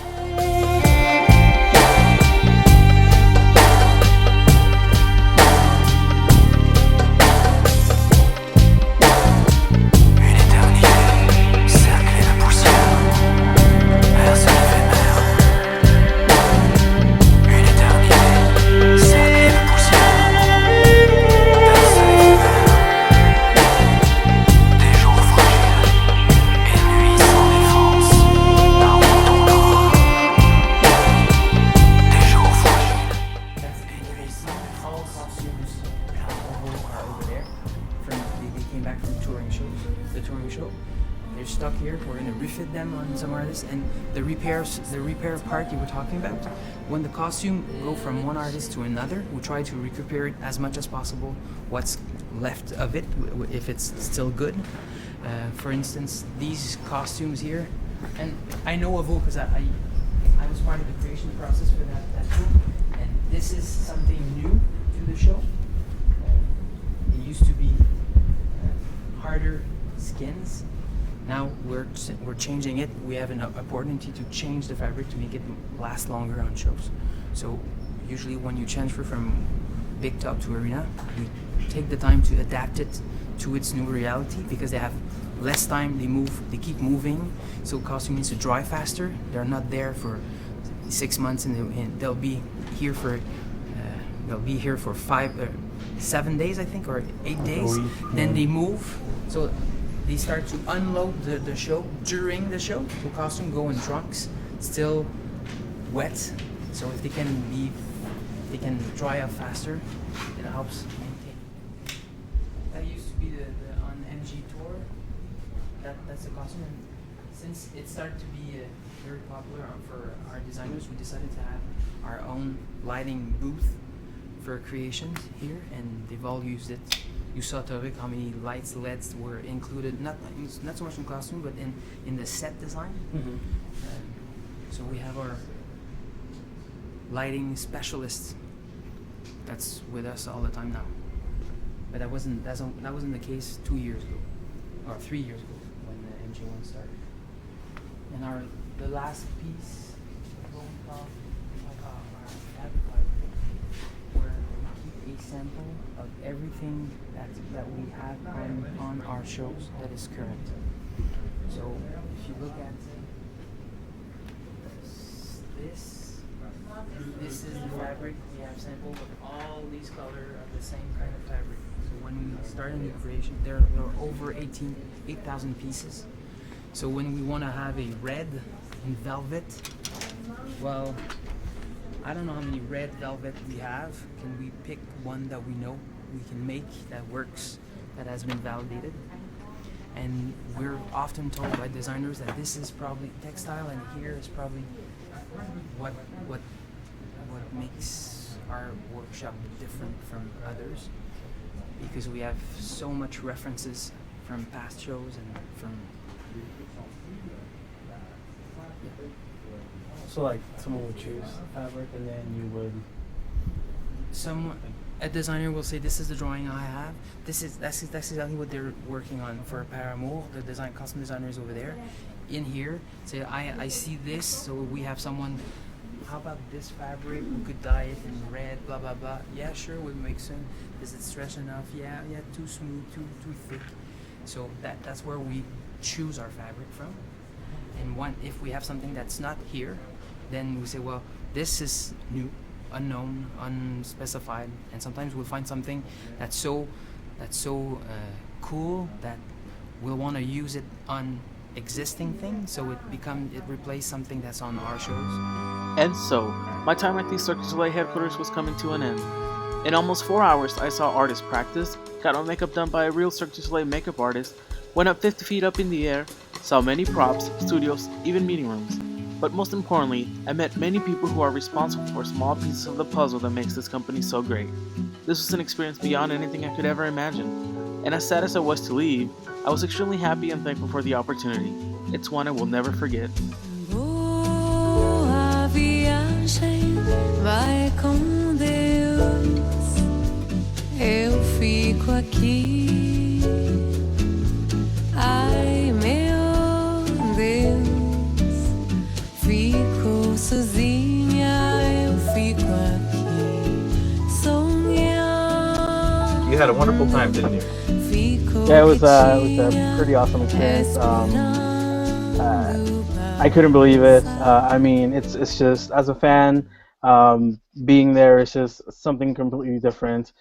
Speaker 11: them on some artists, and the repair part you were talking about. When the costume go from one artist to another, we try to recuperate as much as possible what's left of it, if it's still good. For instance, these costumes here, and I know of all because I was part of the creation process for that show, and this is something new to the show. It used to be harder skins. Now we're changing it. We have an opportunity to change the fabric to make it last longer on shows. So usually when you transfer from big top to arena, we take the time to adapt it to its new reality because they have less time. They keep moving, so costume needs to dry faster. They're not there for 6 months, and they'll be here for 7 days, I think, or 8 days. Then they move, so they start to unload the show during the show. So costume go in trunks, still wet. So if they can dry up faster, it helps maintain. That used to be the on MG tour. That's the costume. And since it started to be very popular for our designers, we decided to have our own lighting booth for creations here, and they've all used it. You saw, Tariq, how many lights, LEDs were included, not so much in costume, but in the set design. So we have our lighting specialist that's with us all the time now. But that wasn't the case 2 years ago, or 3 years ago when the MG1 started. And the last piece, what we call our fabric library, where we keep a sample of everything that we have on our shows that is current. So if you look at this is the fabric we have sampled with all these colors of the same kind of fabric. So when we start a new creation, there are over 8,000 pieces. So when we want to have a red in velvet, well, I don't know how many red velvet we have. Can we pick one that we know we can make that works, that has been validated? And we're often told by designers that this is probably textile, and here is probably what makes our workshop different from others, because we have so much references from past shows and from.
Speaker 2: So like someone would choose fabric and then you would.
Speaker 11: A designer will say, "This is the drawing I have. That's exactly what they're working on for Paramour." The costume designers over there, in here, say, "I see this, so we have someone. How about this fabric? We could dye it in red, blah blah blah. Yeah, sure, would make sense. Is it stretched enough? Yeah, too smooth, too thick." So that's where we choose our fabric from. And if we have something that's not here, then we say, well, this is new, unknown, unspecified, and sometimes we'll find something that's so cool that we'll want to use it on existing things, so it replaced something that's on our shows.
Speaker 6: And so, my time at the Cirque du Soleil headquarters was coming to an end. In almost 4 hours, I saw artists practice, got my makeup done by a real Cirque du Soleil makeup artist, went up 50 feet up in the air, saw many props, studios, even meeting rooms. But most importantly, I met many people who are responsible for small pieces of the puzzle that makes this company so great. This was an experience beyond anything I could ever imagine. And as sad as I was to leave, I was extremely happy and thankful for the opportunity. It's one I will never forget.
Speaker 13: Boa viagem, vai com Deus. Eu fico aqui. Ai, meu Deus, fico sozinha, eu fico aqui. Sonhar.
Speaker 5: You had a wonderful time, didn't you?
Speaker 2: Yeah, it was a pretty awesome experience. I couldn't believe it. I mean, it's just, as a fan, being there is just something completely different.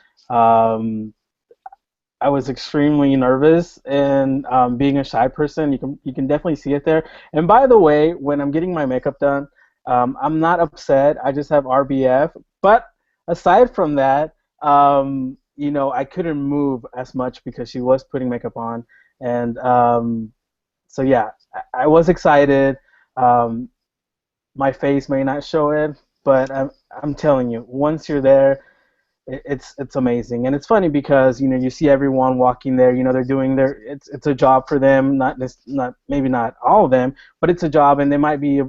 Speaker 2: I was extremely nervous, and being a shy person, you can definitely see it there. And by the way, when I'm getting my makeup done, I'm not upset. I just have RBF. But aside from that, I couldn't move as much because she was putting makeup on, and So yeah, I was excited. My face may not show it, but I'm telling you, once you're there, it's amazing. And it's funny because you see everyone walking there. They're doing it's a job for them. Maybe not all of them, but it's a job, and they might be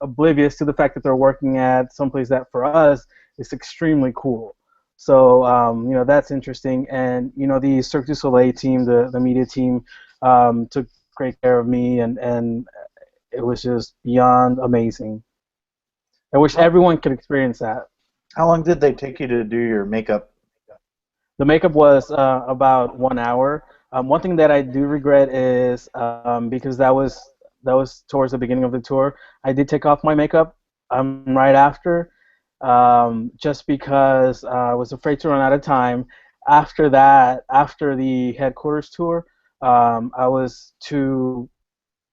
Speaker 2: oblivious to the fact that they're working at someplace that for us is extremely cool. So that's interesting. And the Cirque du Soleil team, the media team, took great care of me, and it was just beyond amazing. I wish everyone could experience that.
Speaker 3: How long did they take you to do your makeup?
Speaker 2: The makeup was about 1 hour. One thing that I do regret is because that was towards the beginning of the tour, I did take off my makeup right after, just because I was afraid to run out of time. After that, after the headquarters tour, I was to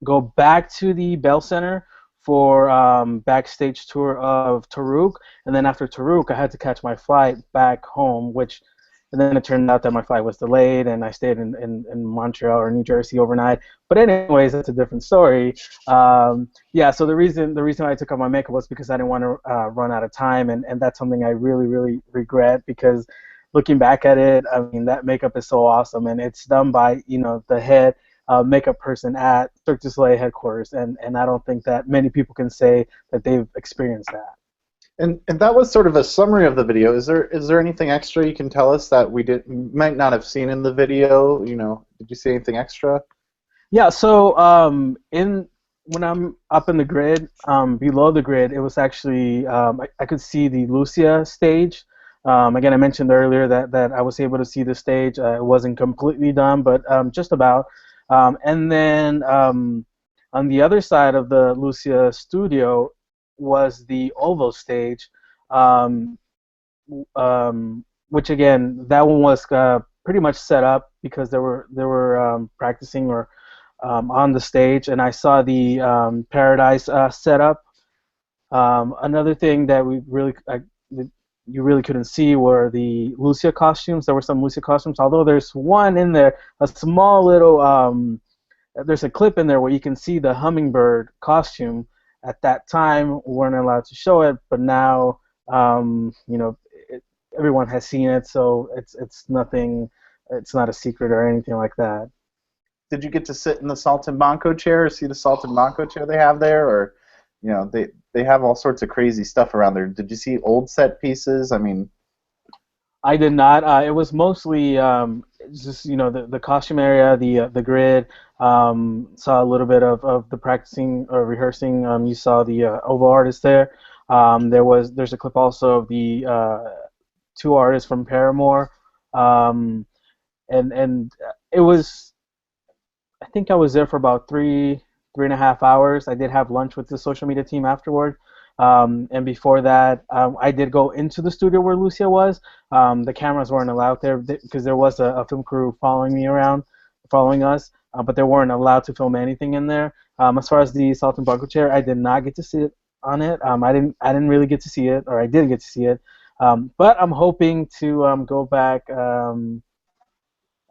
Speaker 2: go back to the Bell Center for backstage tour of Taruk, and then after Taruk, I had to catch my flight back home, and then it turned out that my flight was delayed, and I stayed in Montreal or New Jersey overnight. But anyways, that's a different story. Yeah, so the reason I took off my makeup was because I didn't want to run out of time, and that's something I really, really regret, because looking back at it, I mean, that makeup is so awesome, and it's done by the head makeup person at Cirque du Soleil headquarters, and I don't think that many people can say that they've experienced that.
Speaker 3: And that was sort of a summary of the video. Is there anything extra you can tell us that we might not have seen in the video? Did you see anything extra?
Speaker 2: Yeah. So when I'm up in the grid, below the grid, it was actually I could see the Lucia stage. Again, I mentioned earlier that I was able to see the stage. It wasn't completely done, but just about. And then on the other side of the Lucia studio was the Ovo stage, which again, that one was pretty much set up because they were practicing or on the stage, and I saw the Paradise setup. Another thing that you really couldn't see were the Lucia costumes. There were some Lucia costumes, although there's one in there, a small little, there's a clip in there where you can see the hummingbird costume. At that time, we weren't allowed to show it, but now, everyone has seen it, so it's nothing, it's not a secret or anything like that.
Speaker 3: Did you get to sit in the Saltimbanco chair or see the Saltimbanco chair they have there, or, they have all sorts of crazy stuff around there. Did you see old set pieces? I mean,
Speaker 2: I did not. It was mostly just the costume area, the grid. Saw a little bit of the practicing or rehearsing. You saw the Ovo artist there. There's a clip also of the two artists from Paramore, and it was. I think I was there for about 3.5 hours. I did have lunch with the social media team afterward. And before that, I did go into the studio where Lucia was. The cameras weren't allowed there because there was a film crew following us, but they weren't allowed to film anything in there. As far as the Saltimbanco chair, I did not get to sit on it. I didn't really get to see it, or I did get to see it. But I'm hoping to go back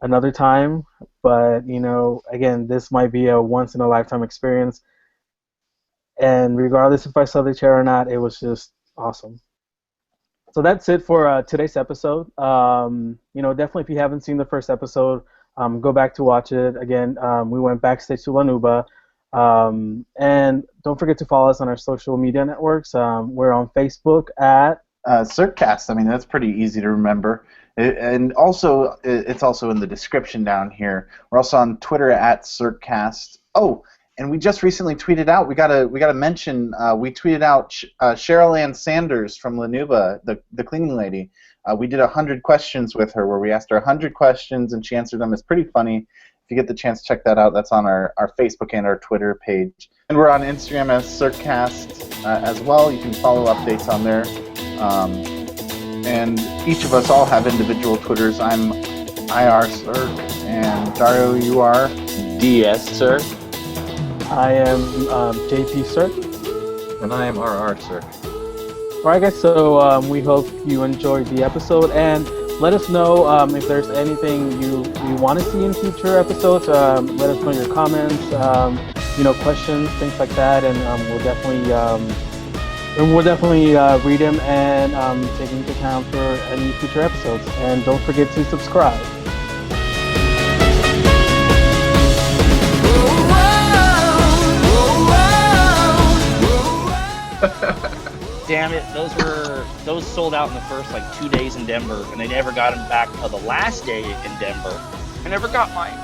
Speaker 2: another time. But again, this might be a once in a lifetime experience. And regardless if I saw the chair or not, it was just awesome. So that's it for today's episode. Definitely if you haven't seen the first episode, go back to watch it. Again, we went backstage to La Nuba. And don't forget to follow us on our social media networks. We're on Facebook at
Speaker 3: CirqueCast. I mean, that's pretty easy to remember. And also, it's also in the description down here. We're also on Twitter at CirqueCast. Oh, and we just recently tweeted out. We gotta mention. We tweeted out Cheryl Ann Sanders from La Nuba, the cleaning lady. We did 100 questions with her, where we asked her 100 questions and she answered them. It's pretty funny. If you get the chance, check that out. That's on our Facebook and our Twitter page. And we're on Instagram as CirqueCast as well. You can follow updates on there. And each of us all have individual Twitters. I'm IR Cirque, and Dario, you are
Speaker 14: DS Cirque.
Speaker 2: I am JP Cirque.
Speaker 5: And I am RR Cirque.
Speaker 2: Alright guys, so we hope you enjoyed the episode, and let us know if there's anything you want to see in future episodes. Let us know your comments, questions, things like that, and we'll definitely read them and take into account for any future episodes. And don't forget to subscribe.
Speaker 4: Damn it, those sold out in the first 2 days in Denver, and they never got them back till the last day in Denver. I never got mine.